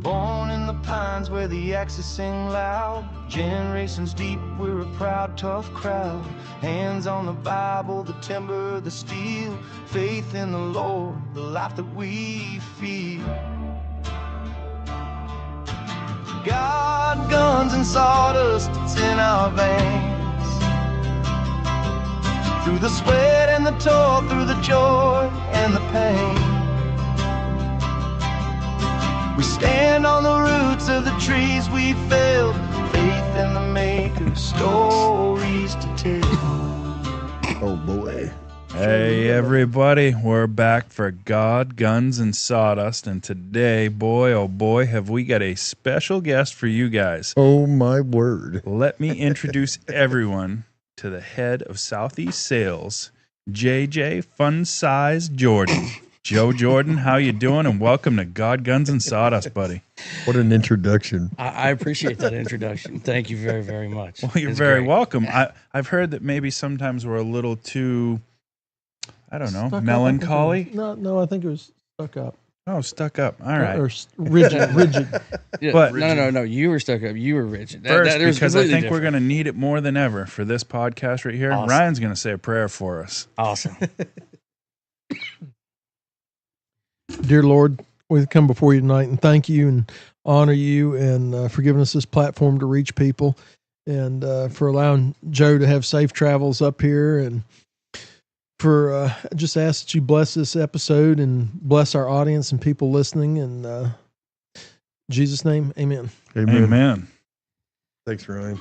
Born in the pines where the axes sing loud. Generations deep, we're a proud, tough crowd. Hands on the Bible, the timber, the steel. Faith in the Lord, the life that we feel. God, guns, and sawdust, it's in our veins. Through the sweat and the toil, through the joy and the pain. We stand on the roots of the trees we felled. Faith in the maker, stories to tell. Oh boy. Hey everybody, we're back for God, Guns, and Sawdust, and today, boy oh boy, have we got a special guest for you guys. Oh my word. Let me introduce everyone to the head of Southeast Sales, JJ Fun Size Jordan. Joe Jordan, how you doing? And welcome to God, Guns, and Sawdust, buddy. What an introduction. I appreciate that introduction. Thank you very, very much. Well, you're very welcome. I've heard that maybe sometimes we're a little too, I don't know, Stuck melancholy. Up, no, I think it was stuck up. Oh, stuck up. All right. Or rigid. Yeah, But- no. You were stuck up. You were rigid. First, There's because I think completely we're going to need it more than ever for this podcast right here. Awesome. Ryan's going to say a prayer for us. awesome. Dear Lord, we come before you tonight and thank you and honor you and for giving us this platform to reach people and for allowing Joe to have safe travels up here and for just ask that you bless this episode and bless our audience and people listening in Jesus' name, amen. Amen. Amen. Thanks, Ryan.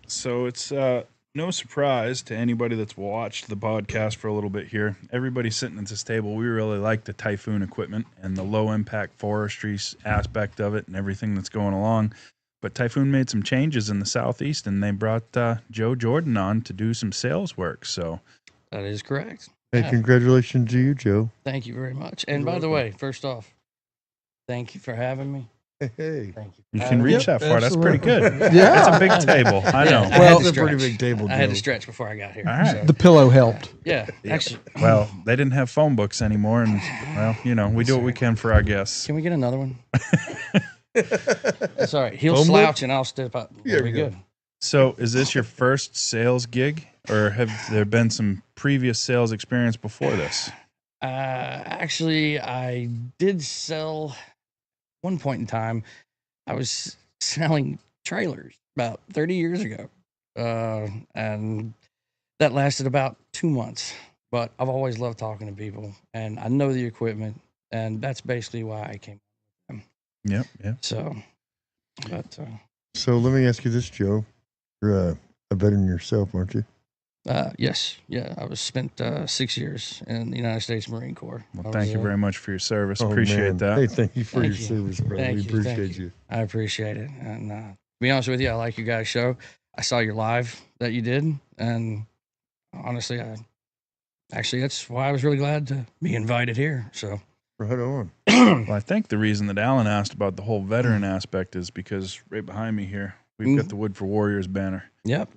So it's no surprise to anybody that's watched the podcast for a little bit here. Everybody sitting at this table, we really like the Tajfun equipment and the low impact forestry aspect of it and everything that's going along. But Tajfun made some changes in the Southeast, and they brought Joe Jordan on to do some sales work. So That is correct. Hey, Yeah. congratulations to you, Joe. Thank you very much. And You're by the welcome. way, first off, thank you for having me. Hey. Thank you. you can reach Yep, that far. That's pretty absolutely. good. Yeah. That's a big table. I know. Yeah, I Well, had to That's a pretty stretch. big table, I had to Joe. stretch before I got here. All right. The pillow helped. Yeah, actually, Well, they didn't have phone books anymore, and well, you know, we do what we can for our guests. can we get another one? It's all right. He'll Phone book? slouch and I'll step up. Yeah, We'll be we go. good. So, is this your first sales gig, or have there been some previous sales experience before this? Actually, I did sell one point in time. I was selling trailers about 30 years ago. And that lasted about 2 months. But I've always loved talking to people and I know the equipment. And that's basically why I came. Yep. So, but So let me ask you this, Joe. You're a veteran yourself, aren't you? yes. Yeah. I was spent 6 years in the United States Marine Corps. Well, I thank was, you very much for your service. Oh, Appreciate man. that. Hey, thank you for Thank your you. service, brother. Thank We you, thank appreciate you. I appreciate it. And to be honest with you, I like you guys' show. I saw your live that you did, and honestly, that's why I was really glad to be invited here. So, Right on. Well, I think the reason that Alan asked about the whole veteran aspect is because right behind me here, we've got the Wood for Warriors banner. yep.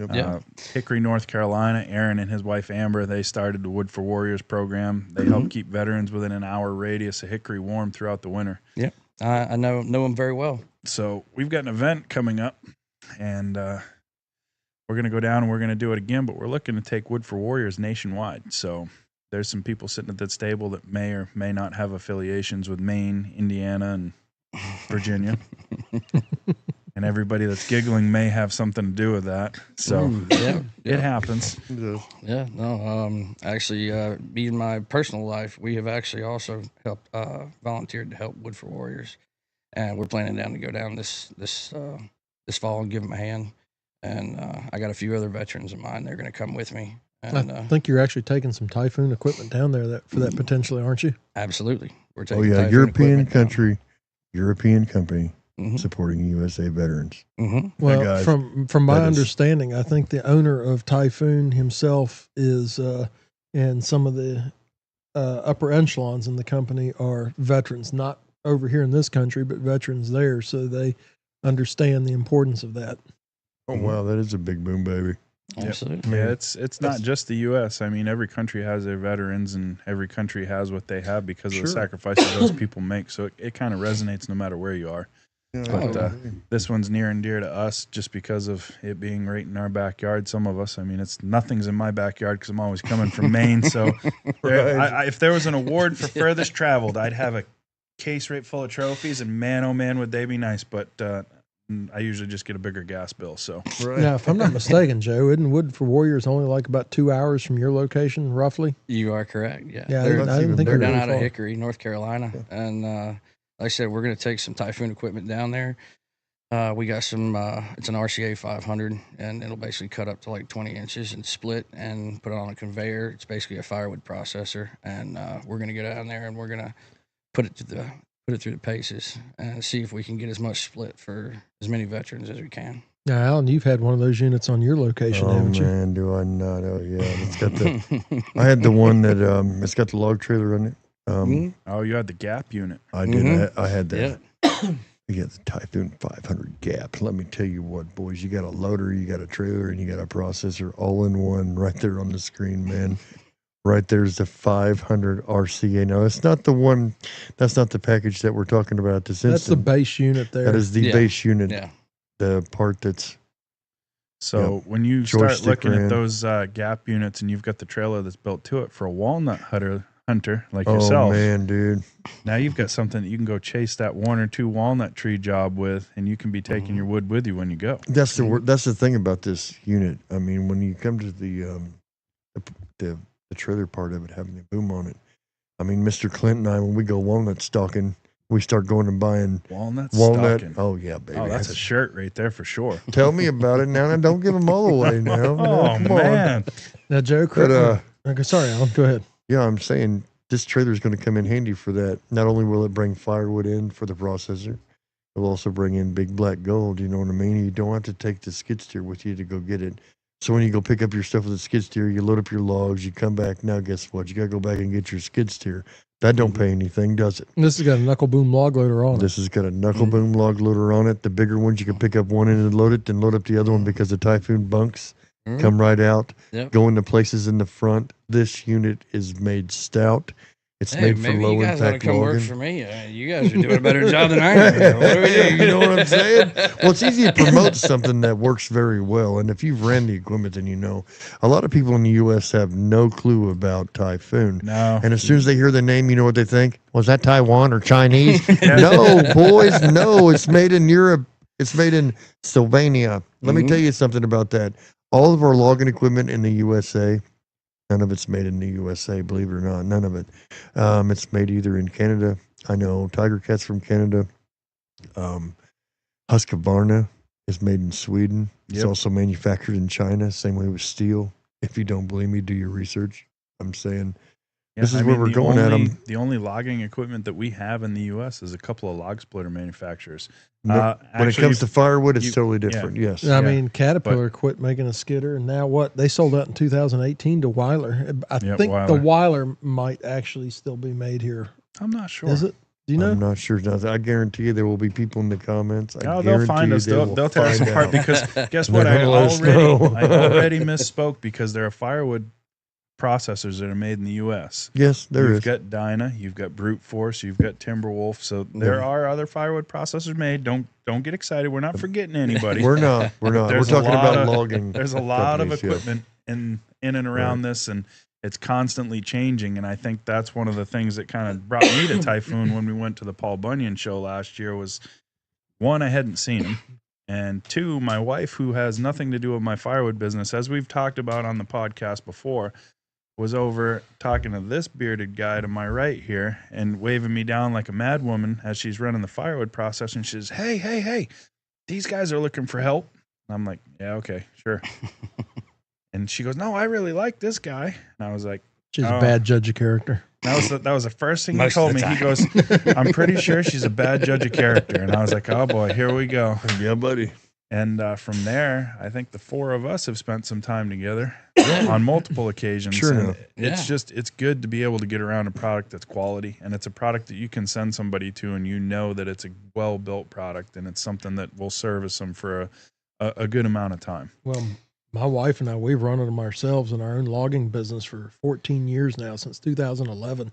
Hickory, North Carolina, Aaron and his wife Amber, they started the Wood for Warriors program. They help keep veterans within an hour radius of Hickory warm throughout the winter. I know them very well. So we've got an event coming up, and we're going to go down and we're going to do it again, but we're looking to take Wood for Warriors nationwide. So there's some people sitting at this table that may or may not have affiliations with Maine, Indiana, and Virginia. And everybody that's giggling may have something to do with that. So yeah, it happens. yeah. No, actually, me in my personal life, we have actually also helped volunteered to help Wood for Warriors, and we're planning to go down this fall and give them a hand. And I got a few other veterans of mine. They're going to come with me. And, I think you're actually taking some Tajfun equipment down there for that potentially, aren't you? absolutely, we're taking. Oh, yeah. Tajfun European equipment down. country, European company Mhm. supporting USA veterans. Mhm. Well, guys, from my that is- understanding, I think the owner of Tajfun himself is, and some of the upper echelons in the company are veterans, not over here in this country, but veterans there. So they understand the importance of that. Oh, wow. That is a big boom, baby. Absolutely. Yeah, it's not just the U.S. I mean, every country has their veterans, and every country has what they have because of the sacrifices those people make. So it kind of resonates no matter where you are. But this one's near and dear to us just because of it being right in our backyard. Some of us, I mean, nothing's in my backyard because I'm always coming from Maine. So if there was an award for furthest traveled, I'd have a case right full of trophies, and man, oh man, would they be nice. But I usually just get a bigger gas bill. So Now, if I'm not mistaken, Joe, isn't Wood for Warriors only like about 2 hours from your location, roughly? You are correct. Yeah. Yeah, They're, I didn't think they're you were down really out of far. Hickory, North Carolina. And like I said, we're going to take some Tajfun equipment down there. We got some, it's an RCA 500, and it'll basically cut up to like 20 inches and split and put it on a conveyor. It's basically a firewood processor. And we're going to get down there and we're going to put it through the paces and see if we can get as much split for as many veterans as we can. Now, Alan, you've had one of those units on your location, haven't you? Oh man, do I not? Oh yeah, it's got the. I had the one that it's got the log trailer on it. oh, you had the Gap unit. I did. Mhm. I had that. Yeah. You got the Tajfun 500 Gap. Let me tell you what, boys. You got a loader, you got a trailer, and you got a processor all in one right there on the screen, man. Right there's the 500 RCA. Now, it's not the one. That's not the package that we're talking about this instant. That's the base unit there. That is the base unit. Yeah. The part that's. So when you George start looking Stickran. at those Gap units and you've got the trailer that's built to it for a walnut hunter like yourself, Oh man, dude. now you've got something that you can go chase that 1 or 2 walnut tree job with, and you can be taking your wood with you when you go. That's the thing about this unit. I mean, when you come to the trailer part of it, having the boom on it. I mean, Mr. Clint and I, when we go walnut stalking, we start going and buying Walnut. Stocking. Oh yeah, baby. Oh, that's a shirt right there for sure. Tell me about it now, and don't give them all away now. Oh Come man, Now, Joe, But, okay, sorry, Alan, go ahead. Yeah, I'm saying this trailer is going to come in handy for that. Not only will it bring firewood in for the processor, it will also bring in big black gold. You know what I mean? You don't have to take the skid steer with you to go get it. So when you go pick up your stuff with the skid steer, you load up your logs, you come back. Now, guess what? You got to go back and get your skid steer. That don't pay anything, does it? This has got a knuckle boom log loader on it. This has got a knuckle boom log loader on it. The bigger ones, you can pick up one end and load it, then load up the other one because the Tajfun bunks come right out, Yep. go into places in the front. This unit is made stout. It's made for maybe low you guys ought to impact come work logging. for me. You guys are doing a better job than I am. What are we doing? You know what I'm saying? Well, it's easy to promote something that works very well. And if you've ran the equipment, then you know. A lot of people in the U.S. have no clue about Tajfun. no. And as soon as they hear the name, you know what they think? Was that Taiwan or Chinese? No, boys, no. It's made in Europe. It's made in Slovenia. Let me tell you something about that. All of our logging equipment in the USA, none of it's made in the USA, believe it or not. None of it. It's made either in Canada. I know Tiger Cat's from Canada. Husqvarna is made in Sweden. It's Yep. also manufactured in China. Same way with steel. If you don't believe me, do your research. I'm saying this is where we're going at 'em. The only logging equipment that we have in the U.S. is a couple of log splitter manufacturers. when it actually, comes to firewood, it's you- totally yeah. different. Yes. I mean, Caterpillar quit making a skidder, and now what? They sold out in 2018 to Weiler. I Yep, think Weiler. the Weiler might actually still be made here. I'm not sure. Is it? Do you know? I'm not sure. I guarantee you there will be people in the comments. Oh, they'll find us. They'll tear us apart because guess what? They're I gonna let us know. already misspoke because there are firewood processors that are made in the U.S. Yes, there You've is. got Dyna, you've got Brute Force, you've got Timberwolf. So there are other firewood processors made. Don't get excited. We're not forgetting anybody. We're not. We're not. We're There's a talking lot about of- logging. There's a lot of companies, yeah. equipment in and around this, and it's constantly changing. And I think that's one of the things that kind of brought me to Tajfun when we went to the Paul Bunyan show last year was, one, I hadn't seen him. And two, my wife, who has nothing to do with my firewood business, as we've talked about on the podcast before, was over talking to this bearded guy to my right here and waving me down like a mad woman as she's running the firewood process. And she says, hey, these guys are looking for help. And I'm like, yeah, okay, sure. And she goes, no, I really like this guy. And I was like, She's Oh. a bad judge of character. that was the first thing he Most told of me. the He goes, I'm pretty sure she's a bad judge of character. And I was like, oh boy, here we go. Yeah, buddy. And from there, I think the four of us have spent some time together on multiple occasions. Sure And enough. it's good to be able to get around a product that's quality, and it's a product that you can send somebody to, and you know that it's a well-built product, and it's something that will service them for a good amount of time. Well, My wife and I, we've run them ourselves in our own logging business for 14 years now, since 2011.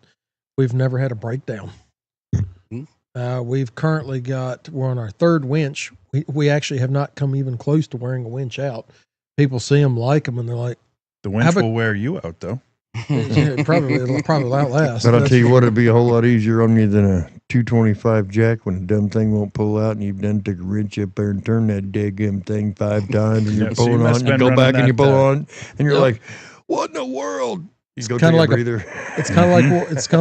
We've never had a breakdown. We've currently we're on our third winch. We actually have not come even close to wearing a winch out. People see them, like them, and they're like, The winch will wear you out, though. it'll probably outlast. But I'll tell you what, it'd be a whole lot easier on you than a 225 jack when the dumb thing won't pull out, and you've done took a wrench up there and turned that daggum thing 5 times, and you're so you pulling must on, have you been go back running and you that, pull on, and you're like, what in the world? You go take a breather. It's kind of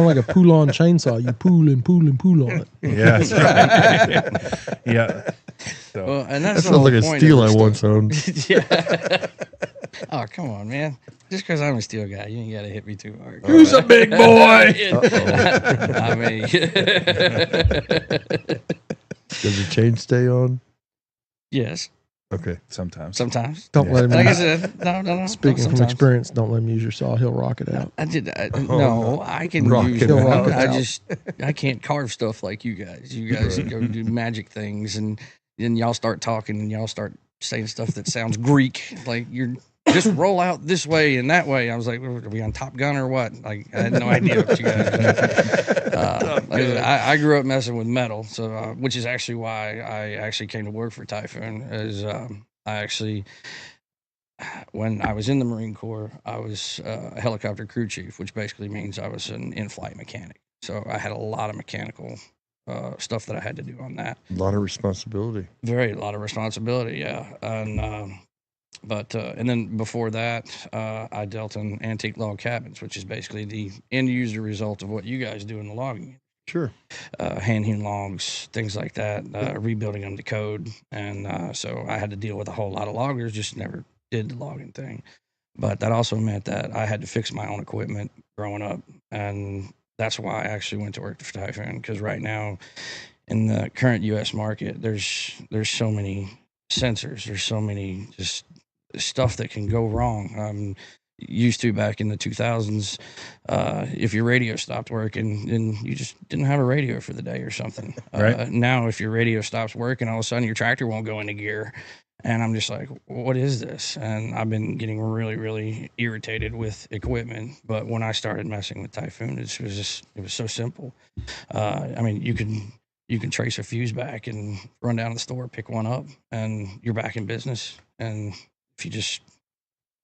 like a pull-on chainsaw. You pull and pull and pull on it. Yeah, that's right. Yeah. So. Well, and That that's the sounds whole like a point steel of I this once stuff. owned. Yeah. Oh, come on, man. Just because I'm a steel guy, you ain't got to hit me too hard. Who's a big boy? I mean, Does the chain stay on? yes, Okay. Sometimes. Don't let him. Like I said, no. Speaking from sometimes. experience, don't let him use your saw. He'll rock it out. No, I can Rock use it out. I can't carve stuff like you guys. You guys go do magic things, and then y'all start talking, and y'all start saying stuff that sounds Greek. Like you're just roll out this way and that way. I was like, are we on Top Gun or what? Like I had no idea what you guys were doing. I grew up messing with metal, so which is actually why I actually came to work for Tajfun. When I was in the Marine Corps, I was a helicopter crew chief, which basically means I was an in-flight mechanic. So I had a lot of mechanical stuff that I had to do on that. A lot of responsibility. A lot of responsibility, yeah. And then before that, I dealt in antique log cabins, which is basically the end user result of what you guys do in the logging. Sure. Hand-hewn logs, things like that, rebuilding them to code. And so I had to deal with a whole lot of loggers, just never did the logging thing. But that also meant that I had to fix my own equipment growing up. And that's why I actually went to work for Tajfun, because right now in the current U.S. market, there's so many sensors. There's so many just stuff that can go wrong. Used to back in the 2000s, if your radio stopped working, then you just didn't have a radio for the day or something. Right. Now, if your radio stops working, all of a sudden your tractor won't go into gear. And I'm just like, what is this? And I've been getting really, really irritated with equipment. But when I started messing with Tajfun, it was so simple. I mean, you can trace a fuse back and run down to the store, pick one up, and you're back in business. And if you just,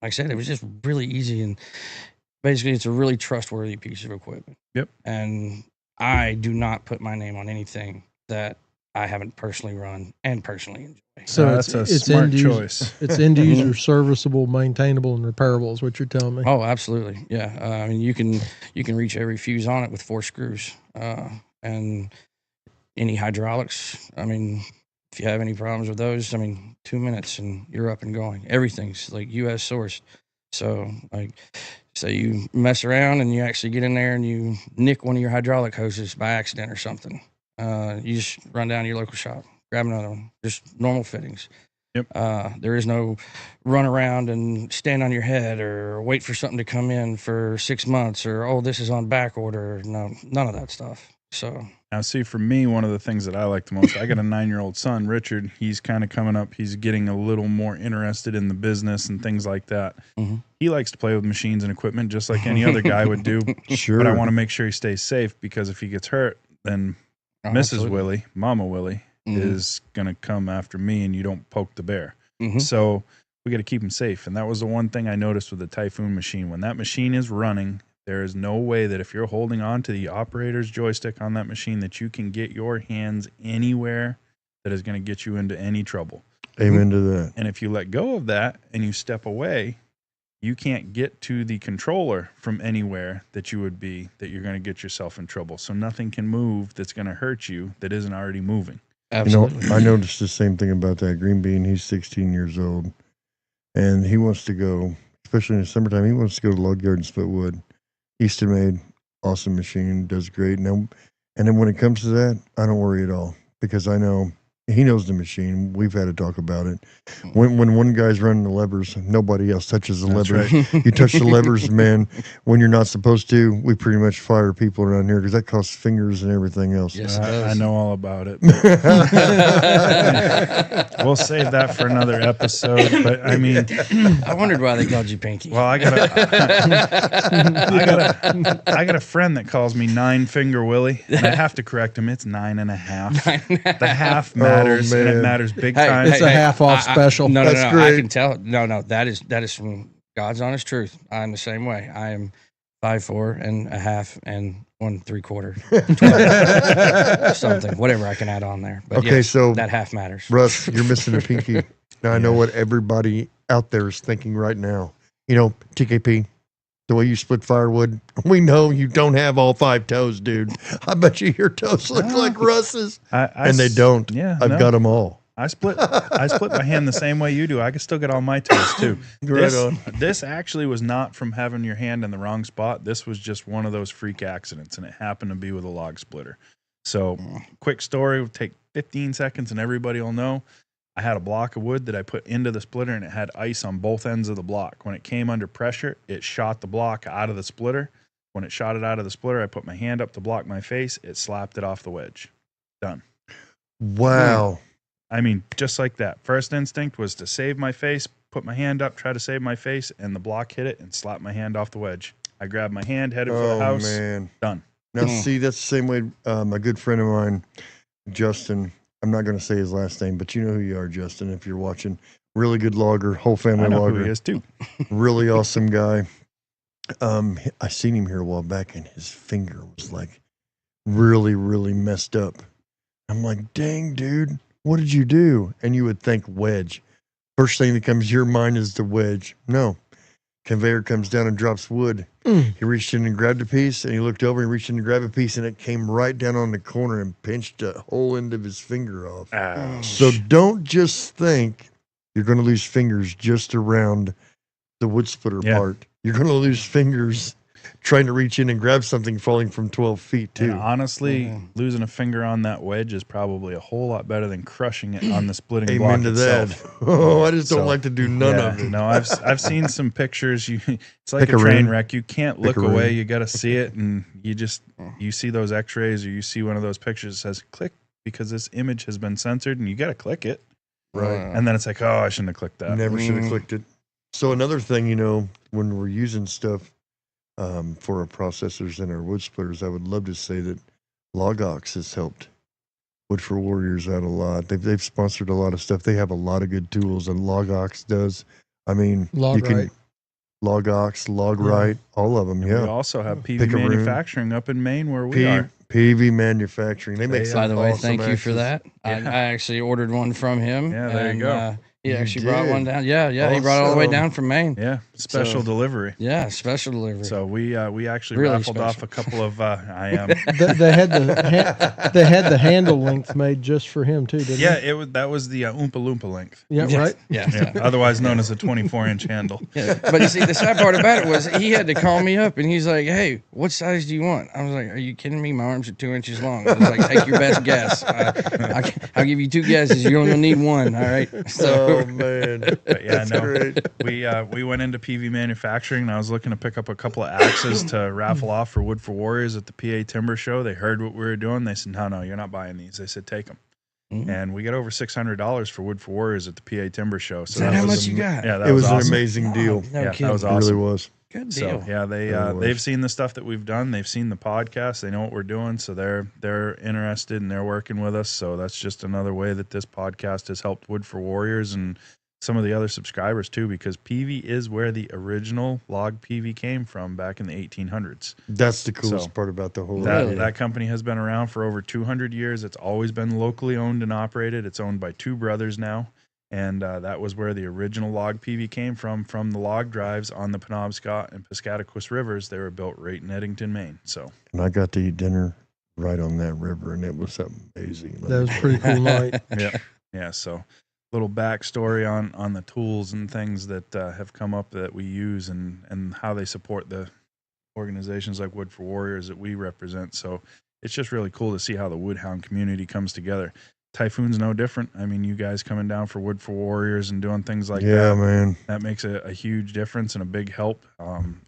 like I said, it was just really easy. And basically, it's a really trustworthy piece of equipment. Yep. And I do not put my name on anything that I haven't personally run and personally enjoy. So that's a it's smart end user, choice. It's end user serviceable, maintainable, and repairable is what you're telling me. Oh, absolutely. Yeah. I mean, you can reach every fuse on it with 4 screws. And any hydraulics, I mean, if you have any problems with those, I mean, 2 minutes and you're up and going. Everything's like U.S. sourced. So, like, say you mess around and you actually get in there and you nick one of your hydraulic hoses by accident or something. You just run down to your local shop, grab another one, just normal fittings. Yep. There is no run around and stand on your head or wait for something to come in for 6 months or, oh, this is on back order. No, none of that stuff. So now, see, for me, one of the things that I like the most, I got a 9-year-old son, Richard. He's kind of coming up. He's getting a little more interested in the business and things like that. Mm-hmm. He likes to play with machines and equipment just like any other guy would do. Sure. But I want to make sure he stays safe, because if he gets hurt, then Mrs. absolutely. Willie, Mama Willie, Mhm. is going to come after me, and you don't poke the bear. Mhm. So we got to keep him safe. And that was the one thing I noticed with the Tajfun machine. When that machine is running, there is no way that if you're holding on to the operator's joystick on that machine that you can get your hands anywhere that is going to get you into any trouble. Amen to that. And if you let go of that and you step away, you can't get to the controller from anywhere that you would be, that you're going to get yourself in trouble. So nothing can move that's going to hurt you that isn't already moving. Absolutely. You know, I noticed the same thing about that green bean. He's 16 years old, and he wants to go, especially in the summertime, he wants to go to log yard and split wood. Easton made, awesome machine, does great. And then when it comes to that, I don't worry at all, because I know He knows the machine. We've had a talk about it. When one guy's running the levers, nobody else touches the That's levers. right. You touch the levers, man, when you're not supposed to. We pretty much fire people around here because that costs fingers and everything else. Yes, it I does. know all about it. We'll save that for another episode. But I mean, I wondered why they called you Pinky. well, I got a friend that calls me 9-finger Willie, and I have to correct him. It's 9.5. The half matters, and it man. matters big Hey, time. It's a half off special. No, That's I great. can tell. No, that is from God's honest truth. I'm the same way. I am 5'4" and a half and 1 3/4, something, whatever I can add on there. But Okay, yes, so- that half matters. Russ, you're missing a pinky. Now, I know what everybody out there is thinking right now. You know, TKP, the way you split firewood, we know you don't have all 5 toes, dude. I bet you your toes look like Russ's. And they don't. Yeah, I've got them all. I split my hand the same way you do. I can still get all my toes too. Right on. This actually was not from having your hand in the wrong spot. This was just one of those freak accidents, and it happened to be with a log splitter. So, quick story, will take 15 seconds, and everybody will know. I had a block of wood that I put into the splitter, and it had ice on both ends of the block. When it came under pressure, it shot the block out of the splitter. When it shot it out of the splitter, I put my hand up to block my face. It slapped it off the wedge. Done. Wow. I mean, just like that. First instinct was to save my face, put my hand up, try to save my face, and the block hit it and slapped my hand off the wedge. I grabbed my hand, headed for the house. Man. Done. Now, see, that's the same way a good friend of mine, Justin, I'm not going to say his last name, but you know who you are, Justin, if you're watching. Really good logger, whole family I know logger. who he is too. Really awesome guy. I seen him here a while back, and his finger was like really, really messed up. I'm like, dang, dude, what did you do? And you would think wedge. First thing that comes to your mind is the wedge. No. Conveyor comes down and drops wood. He reached in and grabbed a piece, and he looked over and reached in and grabbed a piece, and it came right down on the corner and pinched a whole end of his finger off. So don't just think you're going to lose fingers just around the wood splitter part. You're going to lose fingers trying to reach in and grab something falling from 12 feet too. And honestly, losing a finger on that wedge is probably a whole lot better than crushing it on the splitting block Amen to itself. that. Oh, I just don't like to do none of it. No, I've seen some pictures. It's like a Pick a train room. wreck. You can't Pick look a room. away. You got to see it, and you see those X-rays, or you see one of those pictures that says "click" because this image has been censored, and you got to click it. Right. And then it's like, oh, I shouldn't have clicked that. Never should have clicked it. So another thing, you know, when we're using stuff for our processors and our wood splitters, I would love to say that Logox has helped Wood for Warriors out a lot. They've sponsored a lot of stuff. They have a lot of good tools, and Logox does. I mean, Logox, Logrite, all of them. We Yeah. also have PV Pick a room. Manufacturing up in Maine where we are. PV Manufacturing. They make some By the way, awesome thank you for axes. that. I actually ordered one from him. Yeah, there you go. He You actually brought did. one down. Yeah. He brought it all the way Awesome. down from Maine. Yeah, special So- delivery. Yeah, special delivery. So we actually Really raffled off special. a couple of I am. They had the handle length made just for him too, didn't Yeah, they? that was the Oompa Loompa length. Yeah, Yes. right. Yeah. Otherwise known as a 24-inch handle. Yeah. But you see, the sad part about it was he had to call me up and he's like, "Hey, what size do you want?" I was like, "Are you kidding me? My arms are 2 inches long." I was like, "Take your best guess. I'll give you 2 guesses. You're only gonna need 1. All right." So Oh man, But yeah, that's no, great. we went into PV Manufacturing, and I was looking to pick up a couple of axes to raffle off for Wood for Warriors at the PA Timber Show. They heard what we were doing. They said, no, you're not buying these. They said, take them. And we got over $600 for Wood for Warriors at the PA Timber Show. So is that how was much you got? Yeah, that It was awesome. an amazing deal. No Yeah, kidding. that was It awesome. really was. Good deal. So yeah, Really was. they've seen the stuff that we've done. They've seen the podcast. They know what we're doing. So they're interested and they're working with us. So that's just another way that this podcast has helped Wood for Warriors and some of the other subscribers too, because PV is where the original log PV came from back in the 1800s. That's the coolest So, part about the whole That idea. that company has been around for over 200 years. It's always been locally owned and operated. It's owned by 2 brothers now. And that was where the original log PV came from the log drives on the Penobscot and Piscataquis rivers. They were built right in Eddington, Maine. So And I got to eat dinner right on that river, and it was amazing. That was a pretty cool night. yeah. So little backstory on the tools and things that have come up that we use and how they support the organizations like Wood for Warriors that we represent. So it's just really cool to see how the Woodhound community comes together. Tajfun's no different. I mean, you guys coming down for Wood for Warriors and doing things like Yeah, that, man. that makes a huge difference and a big help.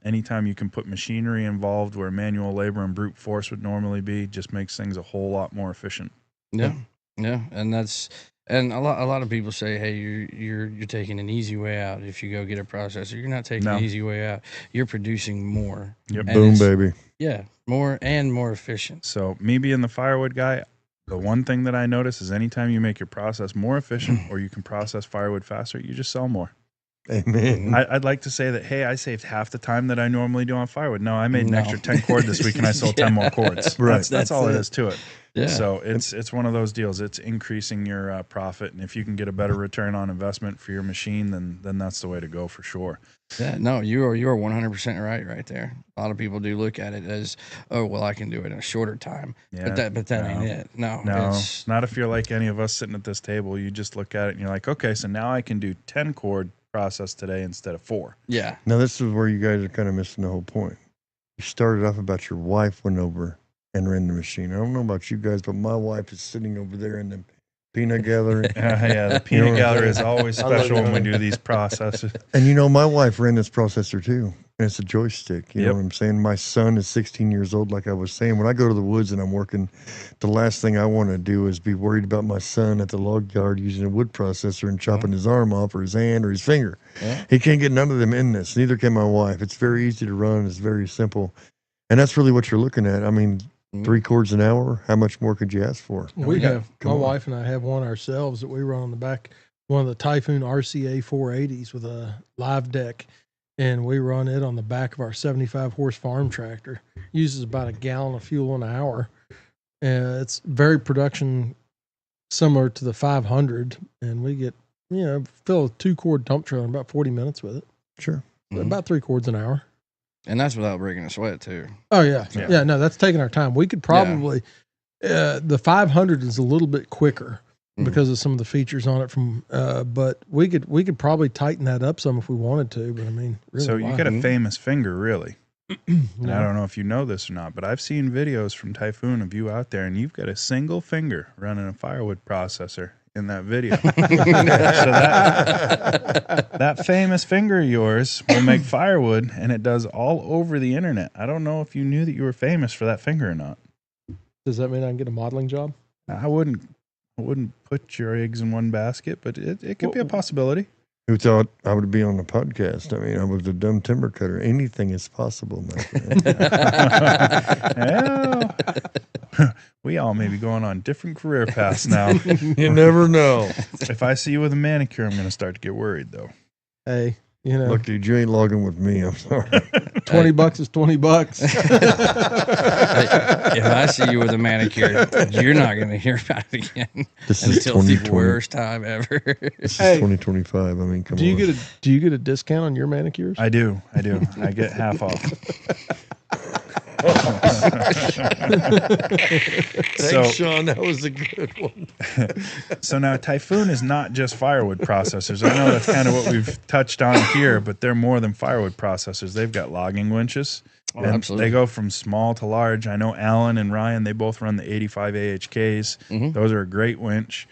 Anytime you can put machinery involved where manual labor and brute force would normally be, just makes things a whole lot more efficient. Yeah, yeah, and a lot of people say, hey, you're taking an easy way out if you go get a processor. You're not taking No. an easy way out. You're producing more. Yep. And Boom, it's- baby. Yeah, more and more efficient. So me being the firewood guy, the one thing that I notice is anytime you make your process more efficient or you can process firewood faster, you just sell more. Amen. I'd like to say that, hey, I saved half the time that I normally do on firewood. No, I made an No. extra 10 cord this week and I sold 10 more cords. Right. That's all it is to it. Yeah. So it's one of those deals. It's increasing your profit, and if you can get a better return on investment for your machine, then that's the way to go for sure. Yeah, no, you are 100% right there. A lot of people do look at it as, oh, well, I can do it in a shorter time, Yeah, but that ain't it. No, it's, not if you're like any of us sitting at this table. You just look at it and you're like, okay, so now I can do 10 cord process today instead of 4. yeah, Now, this is where you guys are kind of missing the whole point. You started off about your wife went over and ran the machine. I don't know about you guys, but my wife is sitting over there in the peanut gallery. Yeah, the peanut gallery is always I love special it. when we do these processes. And you know, my wife ran this processor too. And it's a joystick. You know Yep. what I'm saying? My son is 16 years old, like I was saying. When I go to the woods and I'm working, the last thing I want to do is be worried about my son at the log yard using a wood processor and chopping his arm off or his hand or his finger. Yeah. He can't get none of them in this. Neither can my wife. It's very easy to run. It's very simple. And that's really what you're looking at. I mean, 3 cords an hour. How much more could you ask for? We have, my Come on. wife and I have one ourselves that we run on the back, one of the Tajfun RCA 480s with a live deck. And we run it on the back of our 75 horse farm tractor. Uses about a gallon of fuel an hour. And it's very production similar to the 500. And we get, fill a 2 cord dump trailer in about 40 minutes with it. Sure. Mhm. About 3 cords an hour. and that's without breaking a sweat too. Oh yeah. Yeah. Yeah. No, that's taking our time. We could probably, the 500 is a little bit quicker Mhm. because of some of the features on it but we could probably tighten that up some if we wanted to, but I mean, really, So you why? get a famous finger, really. And No. I don't know if you know this or not, but I've seen videos from Tajfun of you out there, and you've got a single finger running a firewood processor in that video. So that famous finger of yours will make firewood, and it does all over the internet. I don't know if you knew that you were famous for that finger or not. Does that mean I can get a modeling job? I wouldn't put your eggs in one basket, but it could be a possibility. Who thought I would be on the podcast? I mean, I was a dumb timber cutter. Anything is possible, my friend. Well, we all may be going on different career paths now. You never know. If I see you with a manicure, I'm going to start to get worried, though. Hey, you know, Look, dude, you ain't logging with me. I'm sorry. $20 is $20. If I see you with a manicure, you're not going to hear about it again This is until the 2020. worst time ever. This is Hey. 2025. I mean, come Do you on. get a discount on your manicures? I do. I get half off. Thanks, Sean. That was a good one. So now Tajfun is not just firewood processors. I know that's kind of what we've touched on here, but they're more than firewood processors. They've got logging winches. Oh, And absolutely. They go from small to large. I know Alan and Ryan, they both run the 85 AHKs. Mhm. Those are a great winch.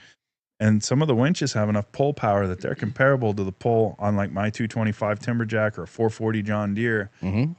And some of the winches have enough pull power that they're comparable to the pull on like my 225 Timberjack or 440 John Deere. Mhm.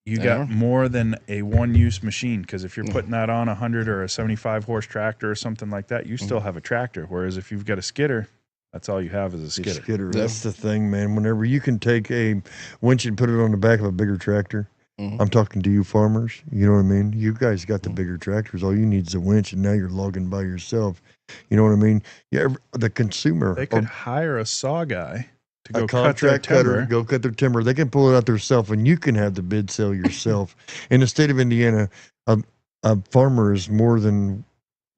You They got are. more than a one-use machine, because if you're putting that on a 100 or a 75 horse tractor or something like that, you still have a tractor. Whereas if you've got a skidder, that's all you have is a skidder. Skidder. That's the thing, man. Whenever you can take a winch and put it on the back of a bigger tractor, Mhm. I'm talking to you farmers. You know what I mean? You guys got the bigger tractors. All you need is a winch, and now you're logging by yourself. You know what I mean? Yeah, the consumer. They could hire a saw guy to a go cut their contract cutter timber. go cut their timber. They can pull it out themselves, and you can have the bid sale yourself. In the state of Indiana, a farmer is more than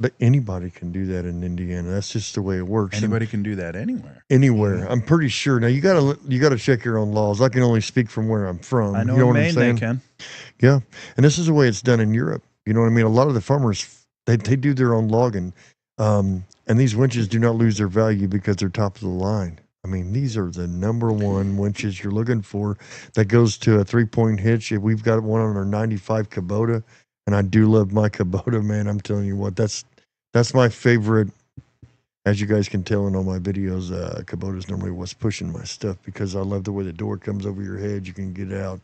but anybody can do that in Indiana. That's just the way it works. And Anybody can do that anywhere. anywhere, I'm pretty sure. Now you gotta check your own laws. I can only speak from where I'm from. I know, you know in what I'm Maine saying? they can. Yeah, and this is the way it's done in Europe. You know what I mean? A lot of the farmers they do their own logging, and these winches do not lose their value because they're top of the line. I mean, these are the number one winches you're looking for. That goes to a 3-point hitch. We've got one on our 95 Kubota, and I do love my Kubota, man. I'm telling you what, that's That's my favorite. As you guys can tell in all my videos, Kubota's normally what's pushing my stuff because I love the way the door comes over your head. You can get out.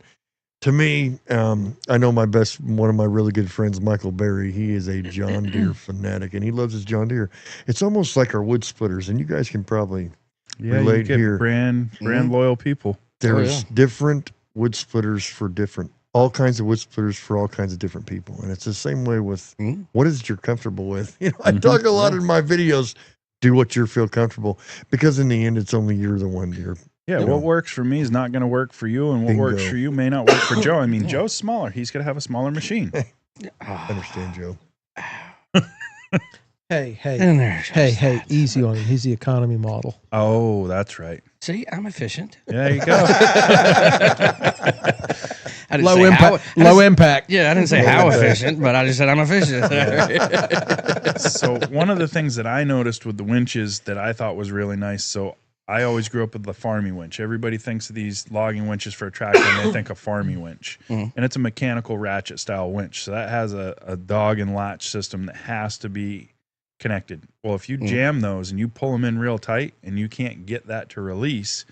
To me, I know one of my really good friends, Michael Berry. He is a John Deere fanatic, and he loves his John Deere. It's almost like our wood splitters, and you guys can probably relate you get here. brand loyal people. There's different wood splitters for all kinds of wood splitters for all kinds of different people, and it's the same way with what is it you're comfortable with. I talk a lot in my videos. Do what you feel comfortable, because in the end, it's only you're the one. What works for me is not going to work for you, and what works for you may not work for Joe. I mean, Joe's smaller; he's going to have a smaller machine. I understand, Joe. Hey, easy on him. He's the economy model. Oh, that's right. See, I'm efficient. There you go. Low impact. Yeah, I didn't say how efficient, but I just said I'm efficient. So one of the things that I noticed with the winches that I thought was really nice. So I always grew up with the farmy winch. Everybody thinks of these logging winches for a tractor, and they think of farmy winch. And it's a mechanical ratchet style winch. So that has a dog and latch system that has to be connected. Well, if you jam those and you pull them in real tight and you can't get that to release,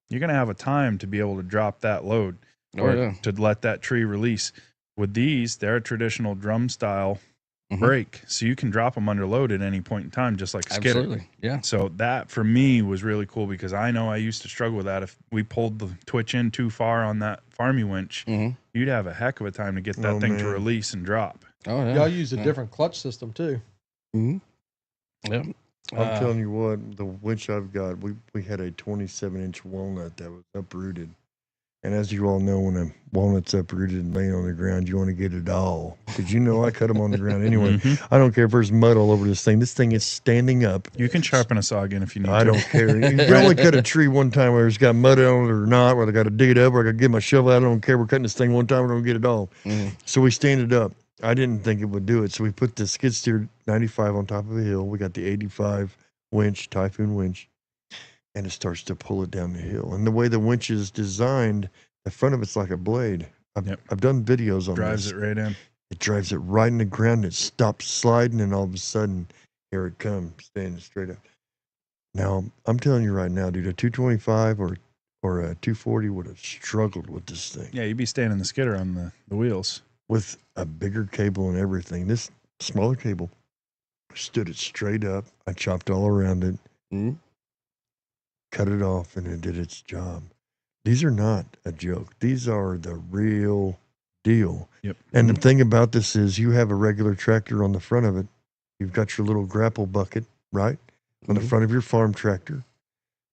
you're going to have a time to be able to drop that load or to let that tree release. With these, they're a traditional drum style brake, so you can drop them under load at any point in time, just like a skidder. Absolutely, yeah. So that for me was really cool, because I know I used to struggle with that. If we pulled the twitch in too far on that farmy winch, you'd have a heck of a time to get that thing to release and drop. Oh yeah. Y'all use a different clutch system too. Yep. I'm telling you what, the winch I've got, we had a 27-inch walnut that was uprooted. And as you all know, when a walnut's uprooted and laying on the ground, you want to get it all. Because I cut them on the ground anyway. I don't care if there's mud all over this thing. This thing is standing up. You can sharpen a saw again if you need to. I don't care. You only cut a tree one time where it's got mud on it or not, where I got to dig it up, or I got to get my shovel out. I don't care. We're cutting this thing one time, we're going to get it all. So we stand it up. I didn't think it would do it. So we put the skid steer 95 on top of a hill. We got the 85 winch, Tajfun winch, and it starts to pull it down the hill. And the way the winch is designed, the front of it's like a blade. I've done videos on drives this. It right in. It drives it right in the ground. It stops sliding, and all of a sudden, here it comes, standing straight up. Now, I'm telling you right now, dude, a 225 or a 240 would have struggled with this thing. Yeah, you'd be standing the skidder on the wheels. With a bigger cable and everything. This smaller cable stood it straight up. I chopped all around it, cut it off, and it did its job. These are not a joke. These are the real deal. Yep. And the thing about this is you have a regular tractor on the front of it. You've got your little grapple bucket, right? On the front of your farm tractor.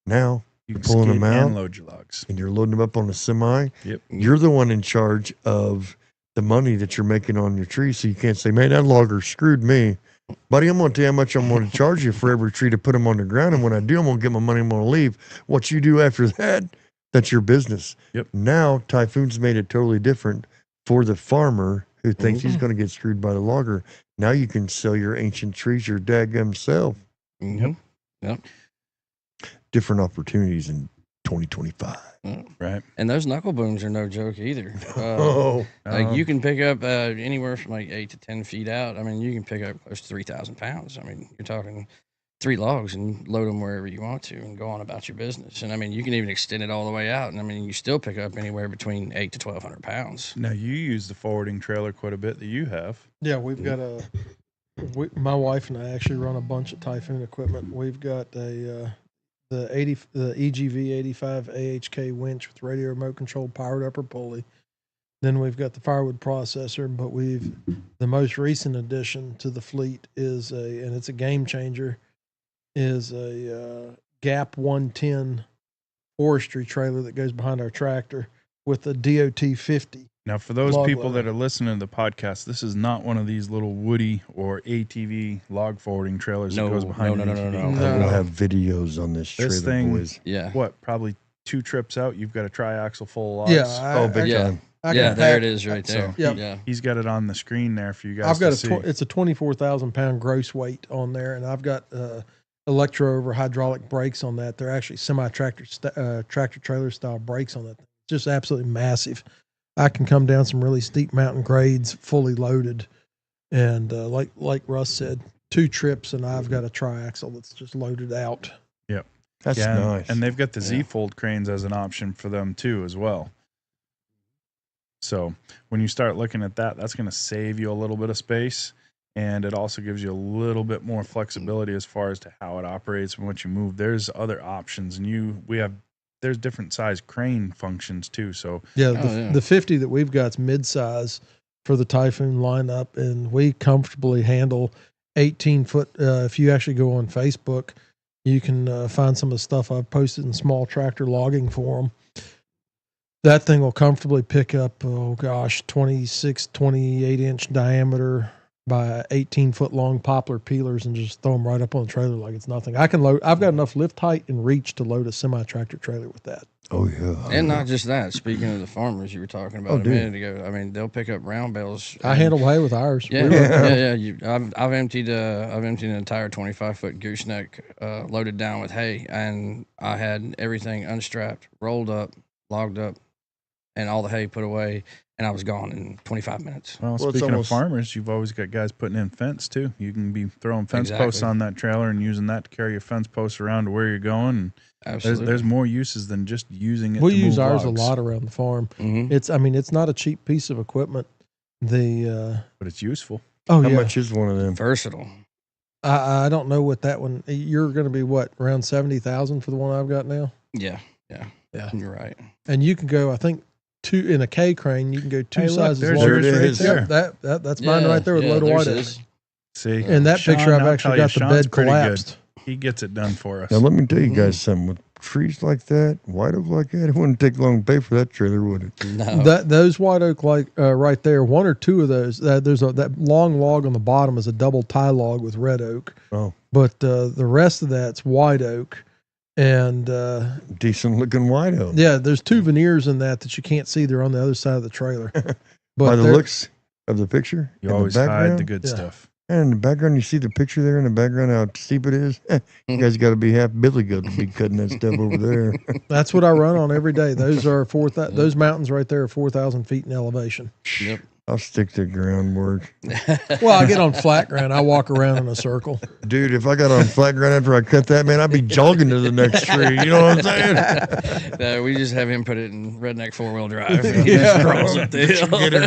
Now, you're pulling them out and load your logs. And you're loading them up on a semi. Yep. You're the one in charge of the money that you're making on your tree. So you can't say, man, that logger screwed me. Buddy, I'm going to tell you how much I'm going to charge you for every tree to put them on the ground. And when I do, I'm going to get my money, I'm going to leave. What you do after that, that's your business. Yep. Now, Tajfun's made it totally different for the farmer who thinks he's going to get screwed by the logger. Now you can sell your ancient trees your daggum self. Yep. Different opportunities in 2025. Right. And those knuckle booms are no joke either. You can pick up anywhere from like 8 to 10 feet out. I mean, you can pick up close to 3,000 pounds. I mean, you're talking 3 logs and load them wherever you want to and go on about your business. And I mean, you can even extend it all the way out. And I mean, you still pick up anywhere between 8 to 1,200 pounds. Now, you use the forwarding trailer quite a bit that you have. Yeah, we've got my wife and I actually run a bunch of Tajfun equipment. We've got the EGV 85 AHK winch with radio remote controlled powered upper pulley. Then we've got the firewood processor, but the most recent addition to the fleet and it's a game changer, is a Gap 110 forestry trailer that goes behind our tractor with a DOT 50. Now, for those log people loader. that are listening to the podcast, this is not one of these little Woody or ATV log forwarding trailers that goes behind an ATV. I will have videos on this trailer, thing, boys. Yeah. What, probably 2 trips out, you've got a triaxle full of logs? Big time. There it is right there. So he's got it on the screen there for you guys to see. It's a 24,000 pound gross weight on there, and I've got electro over hydraulic brakes on that. They're actually semi-tractor tractor trailer style brakes on that. It's just absolutely massive. I can come down some really steep mountain grades fully loaded, and like Russ said, 2 trips, and I've got a triaxle that's just loaded out. That's Yeah, nice. and they've got the Z-fold cranes as an option for them too as well. So when you start looking at that, that's going to save you a little bit of space, and it also gives you a little bit more flexibility as far as to how it operates and what you move. There's other options, and there's different size crane functions too. So The 50 that we've got is mid-size for the Tajfun lineup, and we comfortably handle 18-foot. If you actually go on Facebook, you can find some of the stuff I've posted in Small Tractor Logging Forum. That thing will comfortably pick up, 26, 28-inch diameter by 18-foot long poplar peelers and just throw them right up on the trailer like it's nothing. I've got enough lift height and reach to load a semi-tractor trailer with that. Oh, yeah. And not just that. Speaking of the farmers you were talking about minute ago, I mean, they'll pick up round bales. I handle hay with ours. Yeah. I've emptied an entire 25-foot gooseneck loaded down with hay, and I had everything unstrapped, rolled up, logged up, and all the hay put away, and I was gone in 25 minutes. Well, speaking of farmers, you've always got guys putting in fence too. You can be throwing fence posts on that trailer and using that to carry your fence posts around to where you're going. And absolutely, there's more uses than just using it. We to use move ours logs. a lot around the farm. Mm-hmm. It's not a cheap piece of equipment. But it's useful. How much is one of them? Versatile. I don't know what that one. You're going to be around 70,000 for the one I've got now. Yeah. You're right. And you can go, I think, in a K crane. You can go 2 sizes there's longer. yours right there. Yep, that's mine right there with a load of white oaks. See, In that picture, I've I'll actually tell got you, the Sean's bed pretty collapsed. good. He gets it done for us. Now, let me tell you guys something. With trees like that, white oak like that, it wouldn't take long to pay for that trailer, would it? No. Those white oak right there, 1 or 2 of those. There's that long log on the bottom is a double tie log with red oak. Oh, But the rest of that's white oak, and decent looking white oak. yeah, there's 2 veneers in that you can't see. They're on the other side of the trailer. But By the looks of the picture, You in always the hide background, the good stuff. and in the background, you see the picture there in the background, how steep it is. You guys got to be half Billy Goat to be cutting that stuff over there. that's what I run on every day. Those are those mountains right there are 4,000 feet in elevation. Yep. I'll stick to groundwork. Well, I get on flat ground. I walk around in a circle. Dude, if I got on flat ground after I cut that, man, I'd be jogging to the next tree. You know what I'm saying? No, we just have him put it in redneck 4-wheel drive. And he just crawls up the hill. Get her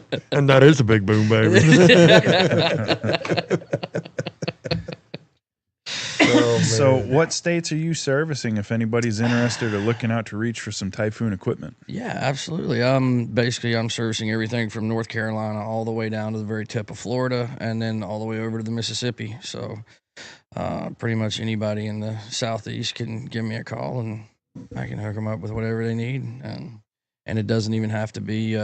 done. And that is a big boom, baby. So what states are you servicing if anybody's interested or looking out to reach for some Tajfun equipment? Yeah, absolutely. Basically, I'm servicing everything from North Carolina all the way down to the very tip of Florida, and then all the way over to the Mississippi. So pretty much anybody in the Southeast can give me a call, and I can hook them up with whatever they need. And it doesn't even have to be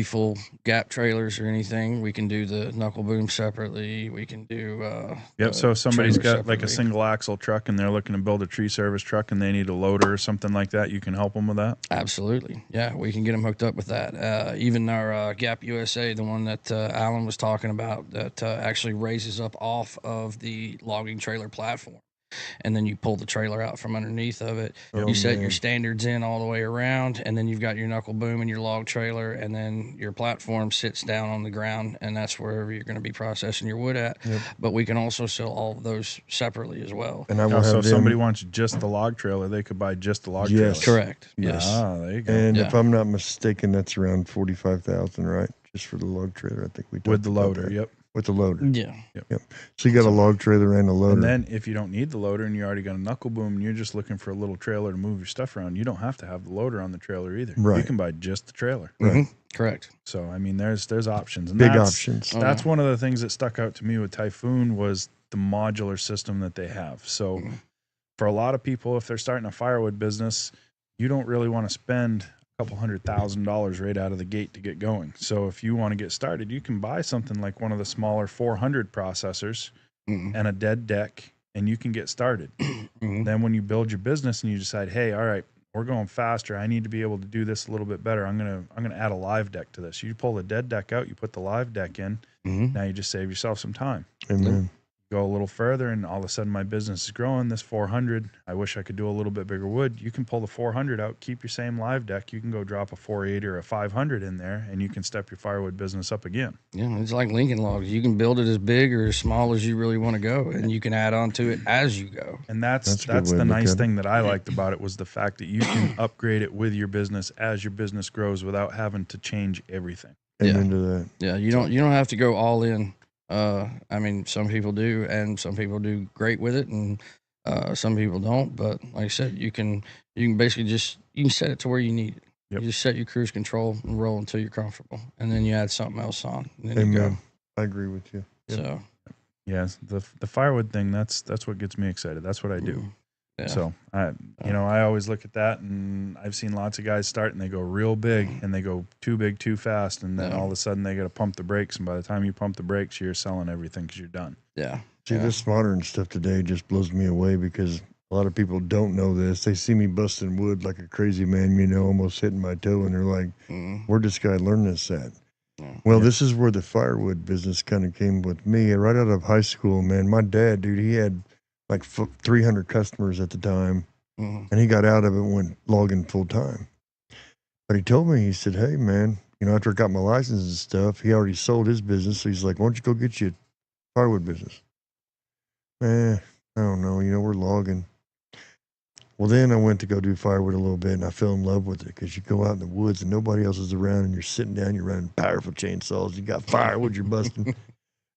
full gap trailers or anything. We can do the knuckle boom separately. We can do So if somebody's got trailer like a separately. single axle truck and they're looking to build a tree service truck and they need a loader or something like that, you can help them with that. Absolutely. Yeah, we can get them hooked up with that. Even our Gap USA, the one that Alan was talking about, that actually raises up off of the logging trailer platform. And then you pull the trailer out from underneath of it. You set your standards in all the way around, and then you've got your knuckle boom and your log trailer, and then your platform sits down on the ground, and that's wherever you're going to be processing your wood at. Yep. But we can also sell all of those separately as well. And I will So have if somebody wants just the log trailer, they could buy just the log trailer. Correct. Yes. Ah, there you go. And Yeah. if I'm not mistaken, that's around 45,000, right? Just for the log trailer, I think we talked With the about loader, that. yep. With the loader. Yeah. So you got a log trailer and a loader. And then if you don't need the loader and you already got a knuckle boom and you're just looking for a little trailer to move your stuff around, you don't have to have the loader on the trailer either. Right. You can buy just the trailer. Right. Correct. So I mean, there's options. And Big that's- options. That's one of the things that stuck out to me with Tajfun was the modular system that they have. So for a lot of people, if they're starting a firewood business, you don't really want to spend a couple $100,000 right out of the gate to get going. So if you want to get started, you can buy something like one of the smaller 400 processors and a dead deck, and you can get started. Then when you build your business and you decide, hey, all right, we're going faster, I need to be able to do this a little bit better, I'm gonna add a live deck to this. You pull the dead deck out, you put the live deck in. Now you just save yourself some time. Amen. go a little further, and all of a sudden my business is growing. This 400, I wish I could do a little bit bigger wood. You can pull the 400 out, keep your same live deck. You can go drop a 480 or a 500 in there, and you can step your firewood business up again. Yeah, it's like Lincoln Logs. You can build it as big or as small as you really want to go, and you can add on to it as you go. And that's a good way the to look nice at it. thing that I liked about it, was the fact that you can upgrade it with your business as your business grows without having to change everything. Amen to that. Yeah, you don't have to go all in. I mean, some people do, and some people do great with it, and some people don't. But like I said, you can basically you can set it to where you need it. Yep. You just set your cruise control and roll until you're comfortable, and then you add something else on, and then you go. Amen. I agree with you. Yep. So Yes, the firewood thing, that's what gets me excited. That's what I do. yeah. So I always look at that, and I've seen lots of guys start and they go real big and they go too big too fast, and then all of a sudden they got to pump the brakes, and by the time you pump the brakes, you're selling everything because you're done. Yeah. See, this modern stuff today just blows me away because a lot of people don't know this. They see me busting wood like a crazy man, almost hitting my toe, and they're like, where'd this guy learn this at? Well, this is where the firewood business kind of came with me. Right out of high school, man, my dad, dude, he had like 300 customers at the time, and he got out of it and went logging full time. But he told me, he said, hey, man, after I got my license and stuff, he already sold his business. So he's like, why don't you go get you a firewood business? I don't know. We're logging. Well, then I went to go do firewood a little bit, and I fell in love with it because you go out in the woods and nobody else is around, and you're sitting down, you're running powerful chainsaws, you got firewood you're busting.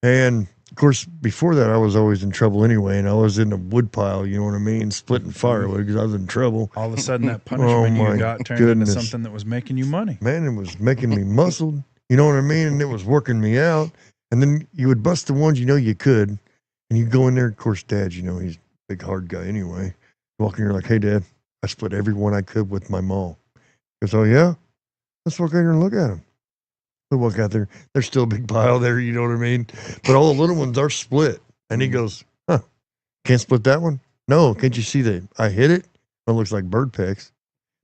And, of course, before that, I was always in trouble anyway, and I was in the wood pile, you know what I mean, splitting firewood because I was in trouble. All of a sudden, that punishment you got turned into something that was making you money. Man, it was making me muscled, you know what I mean, and it was working me out. And then you would bust the ones you could, and you go in there, of course, Dad, he's a big, hard guy anyway. Walking here like, hey, Dad, I split every one I could with my maul. He goes, oh, yeah? Let's walk out here and look at them. We walk out there. There's still a big pile there, you know what I mean? But all the little ones are split. And he goes, can't split that one? No, can't you see that I hit it? It looks like bird pecks.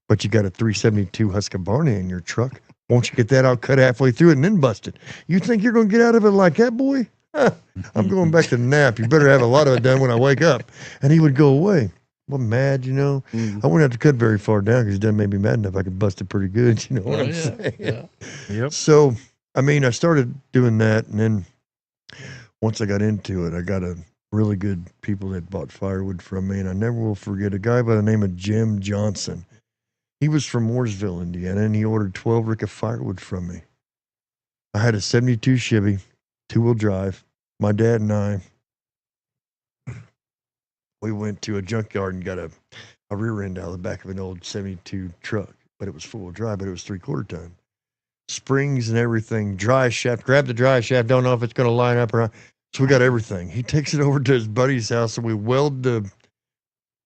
But you got a 372 Husqvarna in your truck. Won't you get that out, cut halfway through it, and then bust it? You think you're going to get out of it like that, boy? I'm going back to nap. You better have a lot of it done when I wake up. And he would go away. Well, mad, I wouldn't have to cut very far down because he done made me mad enough I could bust it pretty good, you know what I'm saying? Yeah. Yep. So, I started doing that, and then once I got into it, I got a really good people that bought firewood from me, and I never will forget a guy by the name of Jim Johnson. He was from Mooresville, Indiana, and he ordered 12 rick of firewood from me. I had a 72 Chevy, 2-wheel drive. My dad and I, we went to a junkyard and got a rear end out of the back of an old 72 truck, but it was 4-wheel drive, but it was 3/4 ton. Springs and everything, dry shaft, grab the dry shaft, don't know if it's going to line up or not. So we got everything. He takes it over to his buddy's house, and we weld the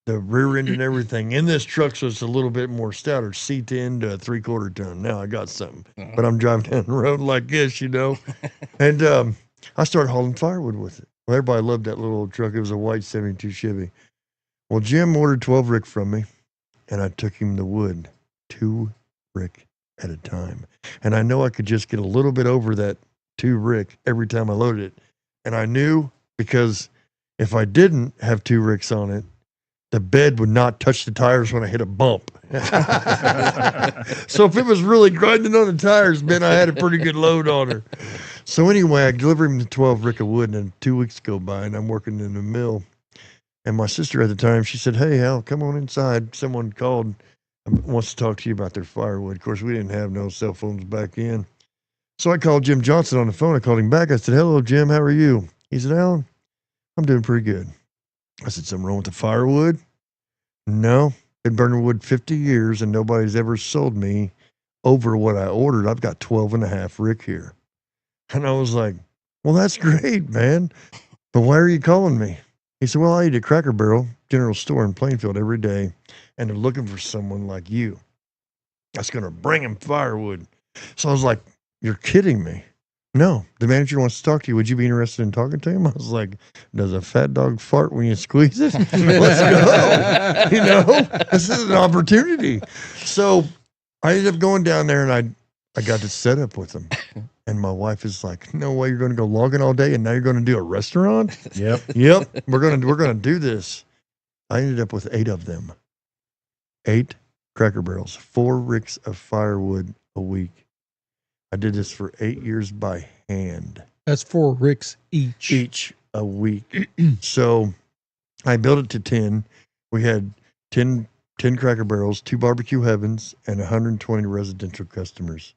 rear end and everything in this truck so it's a little bit more stouter, C10 to 3/4 ton. Now I got something, but I'm driving down the road like this, And I started hauling firewood with it. Well, everybody loved that little old truck. It was a white 72 Chevy. Well, Jim ordered 12 rick from me, and I took him the wood, 2 rick at a time. And I know I could just get a little bit over that 2 rick every time I loaded it. And I knew because if I didn't have 2 ricks on it, the bed would not touch the tires when I hit a bump. So if it was really grinding on the tires, man, I had a pretty good load on her. So anyway, I delivered him the 12 rick of wood, and then 2 weeks go by, and I'm working in the mill. And my sister at the time, she said, hey, Hal, come on inside. Someone called, wants to talk to you about their firewood. Of course, we didn't have no cell phones back then. So I called Jim Johnson on the phone. I called him back. I said, hello, Jim, how are you? He said, Alan, I'm doing pretty good. I said, something wrong with the firewood? No, been burning wood 50 years, and nobody's ever sold me over what I ordered. I've got 12.5 rick here. And I was like, well, that's great, man. But why are you calling me? He said, well, I eat at Cracker Barrel General Store in Plainfield every day, and they're looking for someone like you that's going to bring them firewood. So I was like, you're kidding me. No, the manager wants to talk to you. Would you be interested in talking to him? I was like, does a fat dog fart when you squeeze it? Let's go. This is an opportunity. So I ended up going down there, and I got to set up with him. And my wife is like, no way, you're going to go logging all day and now you're going to do a restaurant? Yep. Yep, we're gonna do this. I ended up with 8 of them. 8 Cracker Barrels, 4 ricks of firewood a week. I did this for 8 years by hand. That's 4 ricks each. Each a week. So I built it to 10. We had 10 Cracker Barrels, 2 barbecue heavens, and 120 residential customers.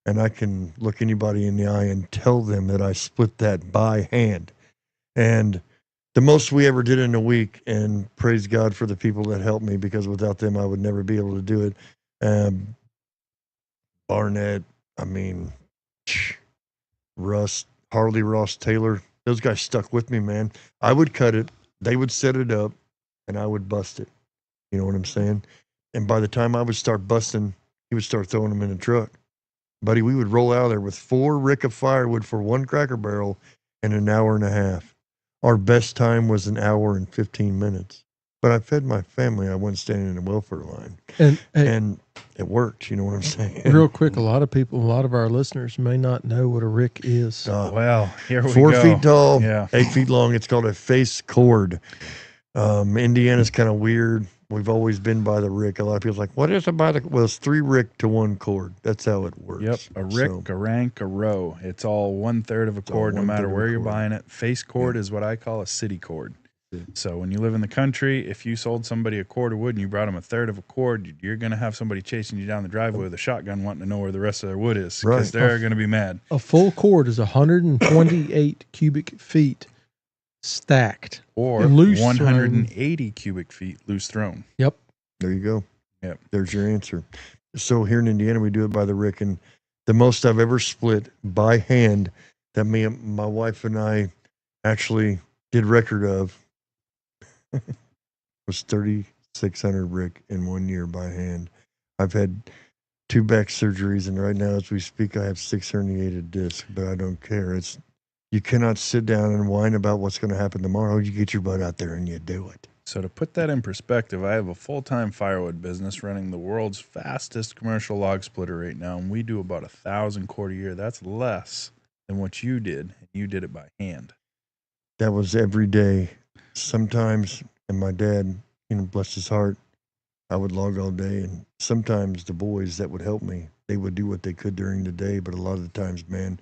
And I can look anybody in the eye and tell them that I split that by hand. And the most we ever did in a week, and praise God for the people that helped me, because without them, I would never be able to do it. Barnett, Russ, Harley, Ross, Taylor, those guys stuck with me, man. I would cut it, they would set it up, and I would bust it. You know what I'm saying? And by the time I would start busting, he would start throwing them in the truck. Buddy, we would roll out of there with 4 rick of firewood for 1 Cracker Barrel in an hour and a half. Our best time was an hour and 15 minutes. But I fed my family. I wasn't standing in a welfare line. And it worked. You know what I'm saying? Real quick, a lot of our listeners may not know what a rick is. Well, here we 4 go. 4 feet tall, Yeah. 8 feet long. It's called a face cord. Indiana's kind of weird. We've always been by the rick. A lot of people are like, what is it by the? Well, it's 3 rick to 1 cord. That's how it works. Yep, a rick, a rank, a row. It's all 1/3 of a cord, no matter where you're buying it. Face cord is what I call a city cord. Yeah. So when you live in the country, if you sold somebody a cord of wood and you brought them 1/3 of a cord, you're going to have somebody chasing you down the driveway with a shotgun wanting to know where the rest of their wood is, because they're going to be mad. A full cord is 128 cubic feet stacked. Or 180 cubic feet loose thrown. Yep. There you go. Yep. There's your answer. So here in Indiana, we do it by the rick. And the most I've ever split by hand that my wife and I actually did record of was 3,600 rick in 1 year by hand. I've had 2 back surgeries, and right now as we speak, I have 6 herniated discs, but I don't care. You cannot sit down and whine about what's going to happen tomorrow. You get your butt out there and you do it. So to put that in perspective, I have a full-time firewood business running the world's fastest commercial log splitter right now, and we do about 1,000 cord a year. That's less than what you did, and you did it by hand. That was every day. Sometimes, and my dad, bless his heart, I would log all day, and sometimes the boys that would help me, they would do what they could during the day, but a lot of the times, man,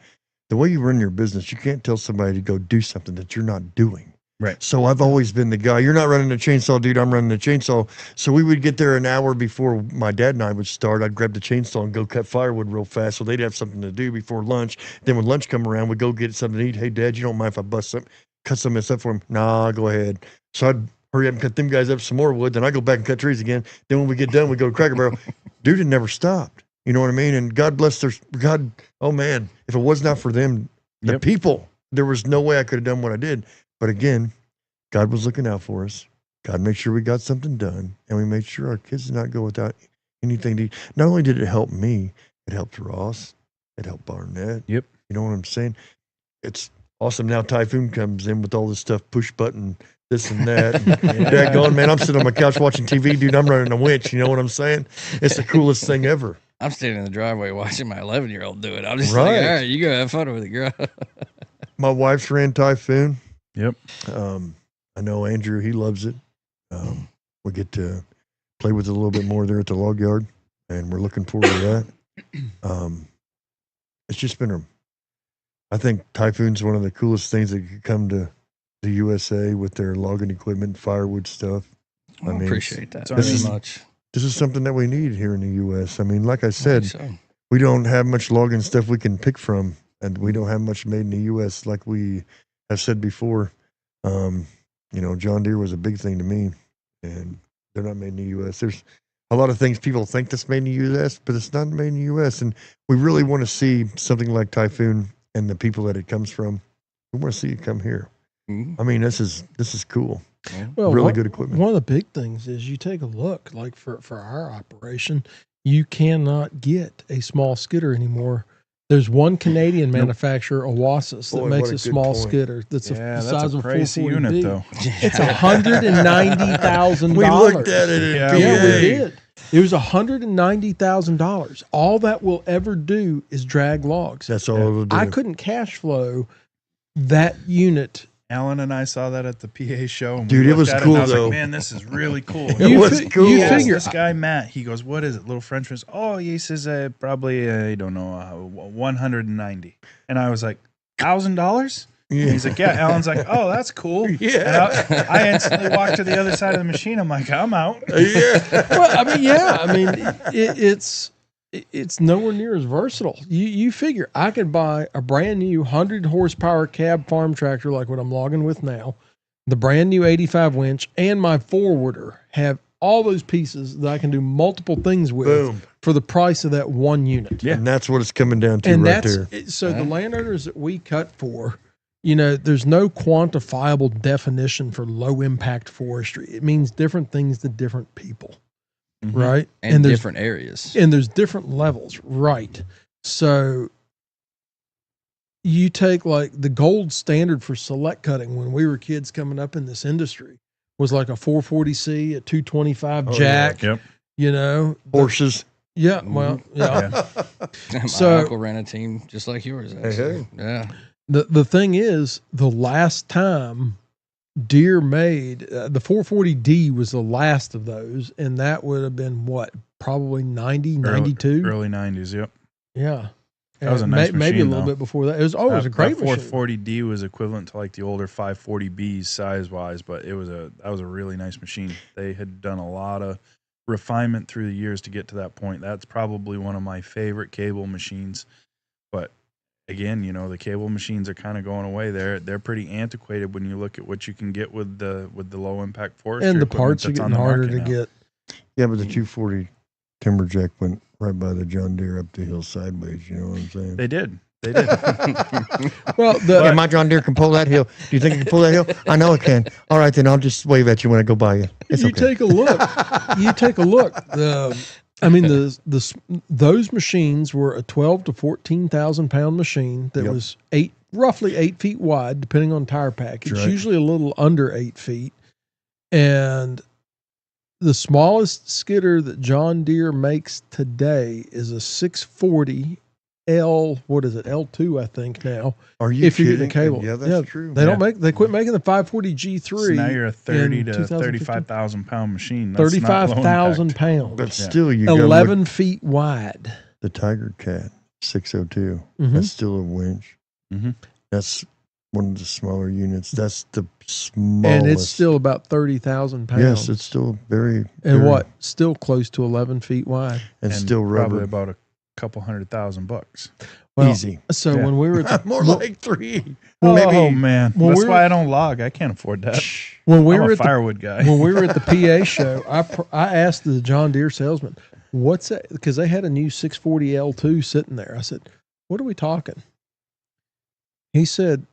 the way you run your business, you can't tell somebody to go do something that you're not doing. Right. So I've always been the guy. You're not running a chainsaw, dude. I'm running a chainsaw. So we would get there an hour before my dad and I would start. I'd grab the chainsaw and go cut firewood real fast so they'd have something to do before lunch. Then when lunch come around, we'd go get something to eat. Hey, Dad, you don't mind if I cut some of this up for him? Nah, go ahead. So I'd hurry up and cut them guys up some more wood. Then I go back and cut trees again. Then when we get done, we go to Cracker Barrel. Dude, it never stopped. You know what I mean? And God bless God. Oh man, if it was not for them, the people, there was no way I could have done what I did. But again, God was looking out for us. God made sure we got something done, and we made sure our kids did not go without anything to eat. Not only did it help me, it helped Ross. It helped Barnett. Yep. You know what I'm saying? It's awesome. Now Tajfun comes in with all this stuff, push button, this and that. And Dad going, man, I'm sitting on my couch watching TV, dude. I'm running a winch. You know what I'm saying? It's the coolest thing ever. I'm standing in the driveway watching my 11-year-old do it. I'm just Right. like, all right, you go have fun with it, girl. My wife's ran Tajfun. Yep. I know Andrew, he loves it. We get to play with it a little bit more there at the log yard, and we're looking forward to that. It's just been I think Tajfun's one of the coolest things that could come to the USA with their logging equipment, firewood stuff. I appreciate that very very much. This is something that we need here in the U.S. I mean, like I said, So. we don't have much logging stuff we can pick from, and we don't have much made in the U.S. Like we have said before. John Deere was a big thing to me, and they're not made in the U.S. There's a lot of things people think that's made in the U.S., but it's not made in the U.S. And we really want to see something like Tajfun and the people that it comes from. We want to see it come here. Mm-hmm. I mean, this is cool. Well, really good equipment. One of the big things is you take a look, like for our operation, you cannot get a small skidder anymore. There's one Canadian manufacturer, Oasis, that Boy, makes what a a good small point. skidder that's the That's size a of a pricey 440 unit, B. though. It's $190,000. We looked at it. Yeah, PA. Yeah, we did. It was $190,000. All that will ever do is drag logs. That's all it'll do. I couldn't cash flow that unit. Alan and I saw that at the PA show. And Dude, we it was looked at cool, and I was though. like, man, this is really cool. It was cool. You Asked figure this guy, Matt, he goes, what is it? Little Frenchman? Oh, he says probably, I don't know, 190. And I was like, $1,000? Yeah. And he's like, yeah. Alan's like, oh, that's cool. Yeah. And I instantly walked to the other side of the machine. I'm like, I'm out. Yeah. Well, I mean, it's nowhere near as versatile. You figure I could buy a brand new 100 horsepower cab farm tractor like what I'm logging with now, the brand new 85 winch, and my forwarder have all those pieces that I can do multiple things with Boom. for the price of that one unit. Yeah. And that's what it's coming down to And right that's there. so the landowners that we cut for, there's no quantifiable definition for low impact forestry. It means different things to different people, right? And there's different areas. and there's different levels, right? So you take like the gold standard for select cutting when we were kids coming up in this industry was like a 440C, a 225 jack, Yep. Horses. Yeah, well, yeah. My So- uncle ran a team just like yours. Actually. Yeah. The thing is, the last time Deere made the 440D was the last of those, and that would have been what, probably 90, 92? Early 90s, yep. Yeah. That was a And nice maybe a machine, little though. bit before that. It was a great that machine. 440D was equivalent to like the older 540Bs size-wise, but that was a really nice machine. They had done a lot of refinement through the years to get to that point. That's probably one of my favorite cable machines. But again, the cable machines are kind of going away. They're pretty antiquated when you look at what you can get with the low impact forestry And the equipment parts are that's on getting the harder market to now. get. Yeah, but the 240 Timberjack went right by the John Deere up the hill sideways. You know what I'm saying? They did. Well, Yeah, my John Deere can pull that hill. Do you think it can pull that hill? I know it can. All right, then I'll just wave at you when I go by you. It's you okay. take a look. You take a look. Those machines were a 12 to 14,000 pound machine that Yep. was roughly 8 feet wide, depending on tire package. That's right. Usually a little under 8 feet, and the smallest skidder that John Deere makes today is a 640 L2, I think now. Are you if you're kidding? getting a cable. Yeah, that's Yeah, true. They quit making the 540 G3. So now you're a 30 in to 2015. 35,000 pound machine. That's not low 35,000 impact. pounds. But still, you got 11 feet wide. the Tiger Cat 602. Mhm. That's still a winch. Mhm. That's one of the smaller units. That's the smallest. And it's still about 30,000 pounds. Yes, it's still very. and very- what? Still close to 11 feet wide. And And still probably rubber. about a couple $100,000. Well, Easy. So Yeah. when we were at the, More like 3. Well, Oh man, when that's we were- why I don't log. I can't afford that. when we I'm were a at the firewood guy. when we were at the PA show, I asked the John Deere salesman, "What's that?" Because they had a new 640 L2 sitting there. I said, "What are we talking?" He said,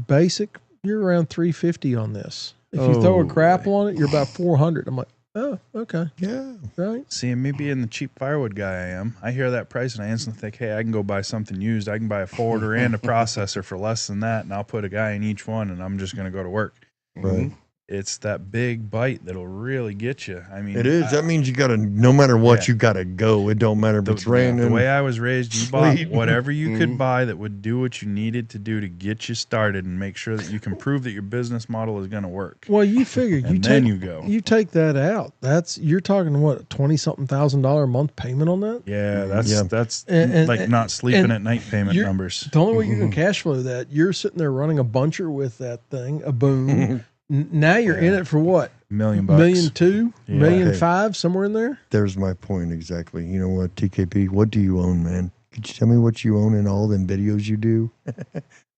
"Basic, you're around 350 on this. If you throw a Oh, grapple on it, you're about 400." I'm like, "Oh, okay, Yeah. right." See, me being the cheap firewood guy I am, I hear that price and I instantly think, hey, I can go buy something used. I can buy a forwarder and a processor for less than that, and I'll put a guy in each one, and I'm just going to go to work. Right. It's that big bite that'll really get you. I mean, It is. That means you got to, no matter what, Yeah. you got to go. It don't matter if it's raining. The way I was raised, you bought sleet. whatever you Mhm. could buy that would do what you needed to do to get you started and make sure that you can prove that your business model is going to work. Well, you figure And then you go. you take that out. You're talking what, $20-something thousand a month payment on that? Yeah, that's And- like not sleeping and at night payment you're- numbers. The only way you're going to cash flow that, you're sitting there running a buncher with that thing, a boom. Now you're in it for what? $1 million. $1,200,000, Yeah. $1,500,000, somewhere in there. There's my point exactly. You know what, TKP, what do you own, man? Could you tell me what you own in all them videos you do?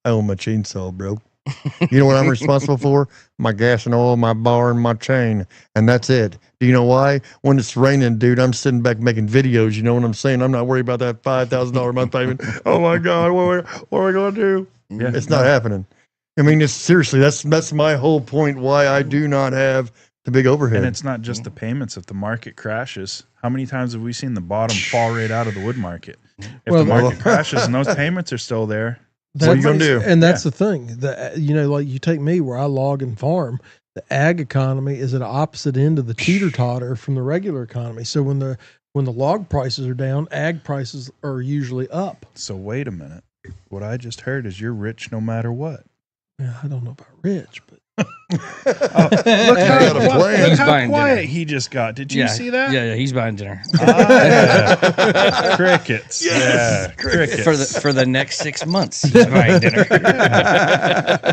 I own my chainsaw, bro. You know what I'm responsible for? My gas and oil, my bar, and my chain. And that's it. Do you know why? When it's raining, dude, I'm sitting back making videos. You know what I'm saying? I'm not worried about that $5,000 a month payment. Oh, my God. What are we going to do? Yeah. It's not happening. I mean, it's seriously, that's my whole point why I do not have the big overhead. And it's not just the payments. If the market crashes, how many times have we seen the bottom fall right out of the wood market? If Well, the market crashes and those payments are still there, What are you gonna do? And that's the thing. That like you take me where I log and farm. the ag economy is at the opposite end of the teeter-totter from the regular economy. So when the log prices are down, ag prices are usually up. So wait a minute. What I just heard is you're rich no matter what. Yeah, I don't know about rich, but Look how, got a plan. look how Buying quiet dinner. he just got. Did you see that? Yeah, he's buying dinner. Crickets. Yes, Yeah, crickets. For the next 6 months, he's buying dinner.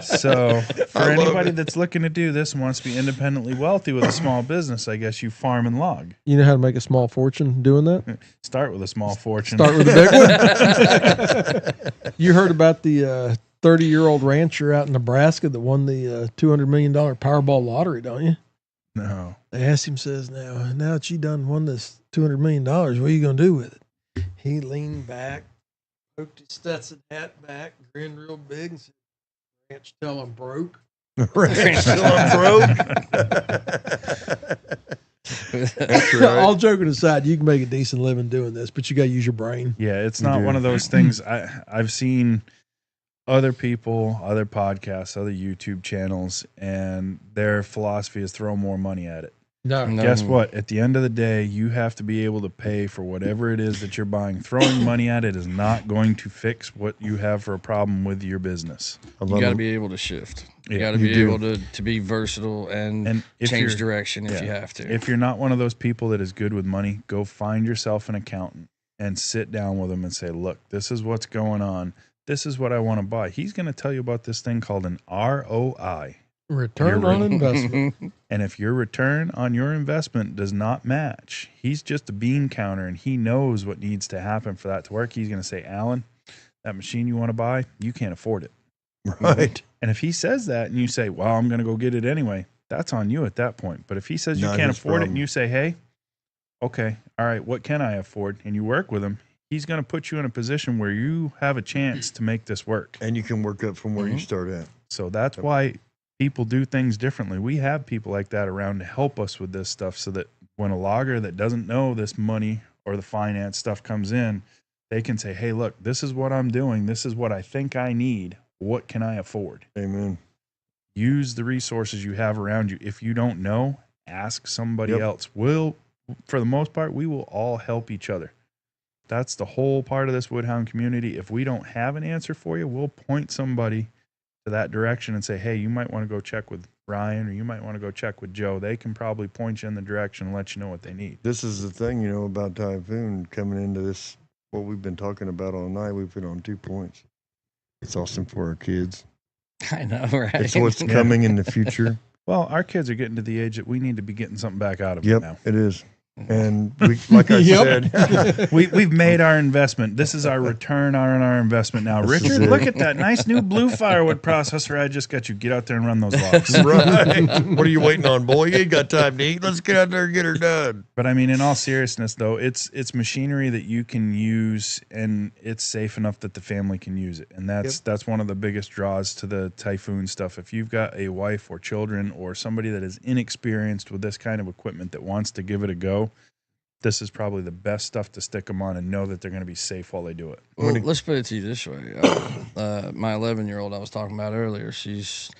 So for I love anybody it. that's looking to do this and wants to be independently wealthy with a small business, I guess you farm and log. you know how to make a small fortune doing that? Start with a small fortune. Start with the big one. You heard about the 30-year-old rancher out in Nebraska that won the $200 million Powerball lottery, don't you? No. They asked him, says, now that you done won this $200 million, what are you going to do with it? He leaned back, poked his Stetson hat back, grinned real big and said, ranch till I'm broke. Ranch till I'm broke. That's right. All joking aside, you can make a decent living doing this, but you got to use your brain. Yeah, it's You not do. one of those things. I've seen other people, other podcasts, other YouTube channels, and their philosophy is throw more money at it. No. Guess what? At the end of the day, you have to be able to pay for whatever it is that you're buying. Throwing money at it is not going to fix what you have for a problem with your business. I You love got to it. be able to shift. You Yeah, got to you be do. able to be versatile and if change you're- direction if yeah. you have to. If you're not one of those people that is good with money, go find yourself an accountant and sit down with them and say, look, this is what's going on. This is what I want to buy. He's going to tell you about this thing called an ROI. Return You're on right. investment. And if your return on your investment does not match, he's just a bean counter and he knows what needs to happen for that to work. He's going to say, Alan, that machine you want to buy, you can't afford it. Right. And if he says that and you say, well, I'm going to go get it anyway, that's on you at that point. But if he says you Not can't his afford it problem. and you say, hey, okay, all right, what can I afford? And you work with him, he's going to put you in a position where you have a chance to make this work. And you can work up from where you start at. So that's why people do things differently. We have people like that around to help us with this stuff so that when a logger that doesn't know this money or the finance stuff comes in, they can say, hey, look, this is what I'm doing. This is what I think I need. What can I afford? Amen. Use the resources you have around you. If you don't know, ask somebody Yep. else. For the most part, we will all help each other. That's the whole part of this Woodhound community. If we don't have an answer for you, we'll point somebody to that direction and say, hey, you might want to go check with Ryan or you might want to go check with Joe. They can probably point you in the direction and let you know what they need. This is the thing, about Typhoon coming into this, what we've been talking about all night. We've hit on 2 points. It's awesome for our kids. I know, right? It's what's coming in the future. Well, our kids are getting to the age that we need to be getting something back out of Yep, them now. it is. And we, like I Yep. said, We've made our investment. This is our return on our investment now. This is Richard, it. look at that nice new blue firewood processor I just got you. Get out there and run those logs. right. What are you waiting on, boy? You ain't got time to eat. Let's get out there and get her done. But I mean, in all seriousness, though, it's machinery that you can use, and it's safe enough that the family can use it, and that's one of the biggest draws to the Typhoon stuff. If you've got a wife or children or somebody that is inexperienced with this kind of equipment that wants to give it a go, this is probably the best stuff to stick them on and know that they're going to be safe while they do it. Well, let's put it to you this way. My 11-year-old I was talking about earlier, she's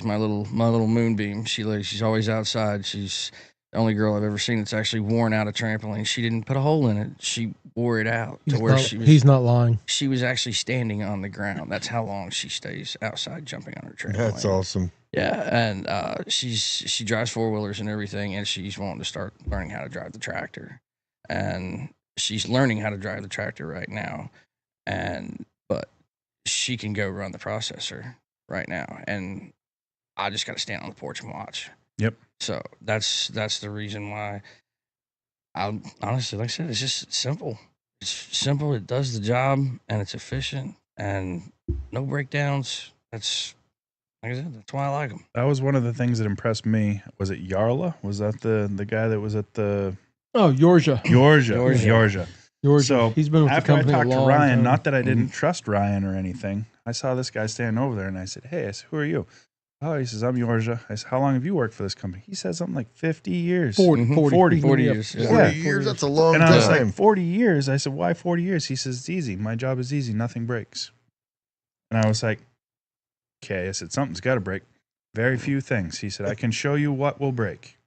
my little moonbeam. She's always outside. She's the only girl I've ever seen that's actually worn out a trampoline. She didn't put a hole in it. She wore it out to where He's not lying. she was actually standing on the ground. That's how long she stays outside jumping on her trampoline. That's awesome. Yeah, and she drives 4-wheelers and everything, and she's wanting to start learning how to drive the tractor, and she's learning how to drive the tractor right now, but she can go run the processor right now, and I just got to stand on the porch and watch. Yep. So that's the reason why. I honestly, like I said, it's just simple. It's simple. It does the job, and it's efficient, and no breakdowns. That's. Like I said, that's why I like them. That was one of the things that impressed me. Was it Yarla? Was that the guy that was at the Oh, Georgia. Georgia? So he's been with the After I company a talked to long Ryan, time. not that I didn't trust Ryan or anything, I saw this guy standing over there, and I said, "Hey," I said, "Who are you?" Oh, he says, "I'm Georgia." I said, "How long have you worked for this company?" He said something like 50 years. 40 40 Yeah. years. 40 Yeah. years, that's a long And I was time. like, 40 years? I said, why 40 years? He says, it's easy. My job is easy. Nothing breaks. And I was like, okay. I said, something's got to break. Very few things. He said, I can show you what will break.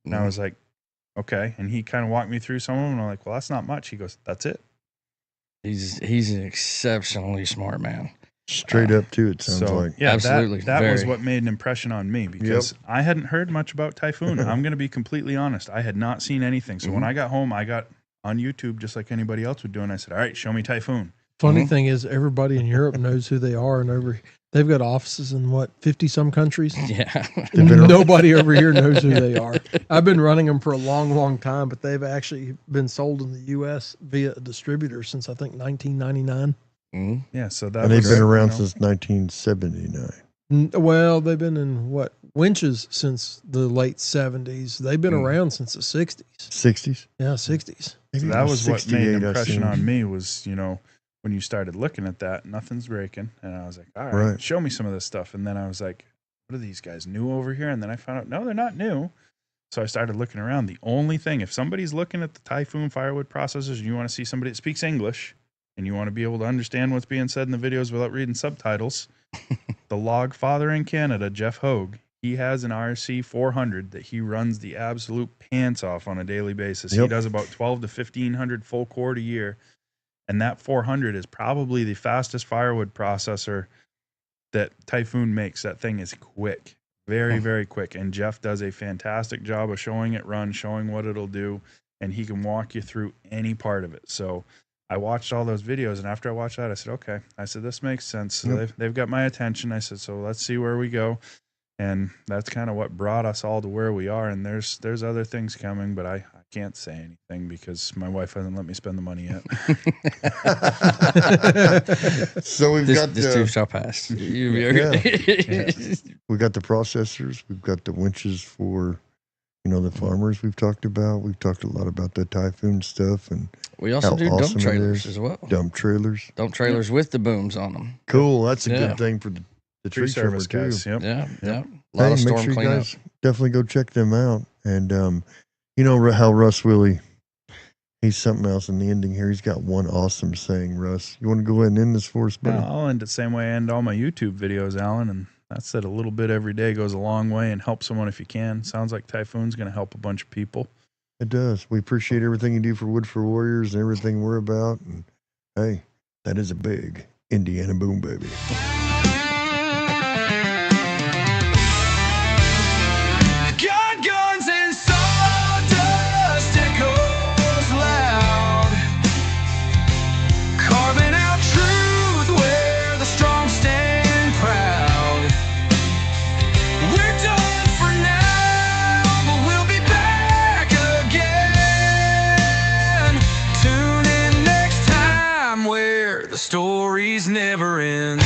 And I was like, okay. And he kind of walked me through some of them. And I'm like, well, that's not much. He goes, that's it. He's an exceptionally smart man. Straight up too, it sounds like. Yeah, Absolutely. That was what made an impression on me because I hadn't heard much about Tajfun. I'm going to be completely honest. I had not seen anything. So when I got home, I got on YouTube just like anybody else would do. And I said, all right, show me Tajfun. Funny thing is, everybody in Europe knows who they are, and they've got offices in 50 some countries. Yeah, Nobody over here knows who they are. I've been running them for a long, long time, but they've actually been sold in the U.S. via a distributor since I think 1999. Yeah, so and they've been around since 1979. Well, they've been in winches since the late 70s. They've been around since the 60s. 60s? Yeah, 60s. So that was what made an impression on me was, when you started looking at that, nothing's breaking. And I was like, all right, show me some of this stuff. And then I was like, what are these guys new over here? And then I found out, no, they're not new. So I started looking around. The only thing, if somebody's looking at the Tajfun firewood processors and you want to see somebody that speaks English and you want to be able to understand what's being said in the videos without reading subtitles, the log father in Canada, Jeff Hogue, he has an RC 400 that he runs the absolute pants off on a daily basis. He does about 12 to 1,500 full cord a year. And that 400 is probably the fastest firewood processor that Tajfun makes. That thing is quick, very, very quick. And Jeff does a fantastic job of showing it run, showing what it'll do, and he can walk you through any part of it. So I watched all those videos, and after I watched that, I said, okay. I said, this makes sense. So they've got my attention. I said, so let's see where we go. And that's kind of what brought us all to where we are. And there's other things coming, but I can't say anything because my wife hasn't let me spend the money yet. So we've got this too shall pass. We got the processors. We've got the winches for, the farmers we've talked about. We've talked a lot about the Tajfun stuff. And we also do dump trailers as well. Dump trailers. Dump trailers with the booms on them. Cool. That's a good thing for the tree trimmer too. Guys. Yep. Yeah. A lot of storm cleanup. Definitely go check them out. And you know how Russ Willie, he's something else in the ending here. He's got one awesome saying. Russ, you want to go ahead and end this for us, buddy? Yeah, I'll end it the same way I end all my YouTube videos, Alan. And that's it. A little bit every day goes a long way, and help someone if you can. Sounds like Tajfun's going to help a bunch of people. It does. We appreciate everything you do for Wood for Warriors and everything we're about. And hey, that is a big Indiana boom, baby. Stories never end.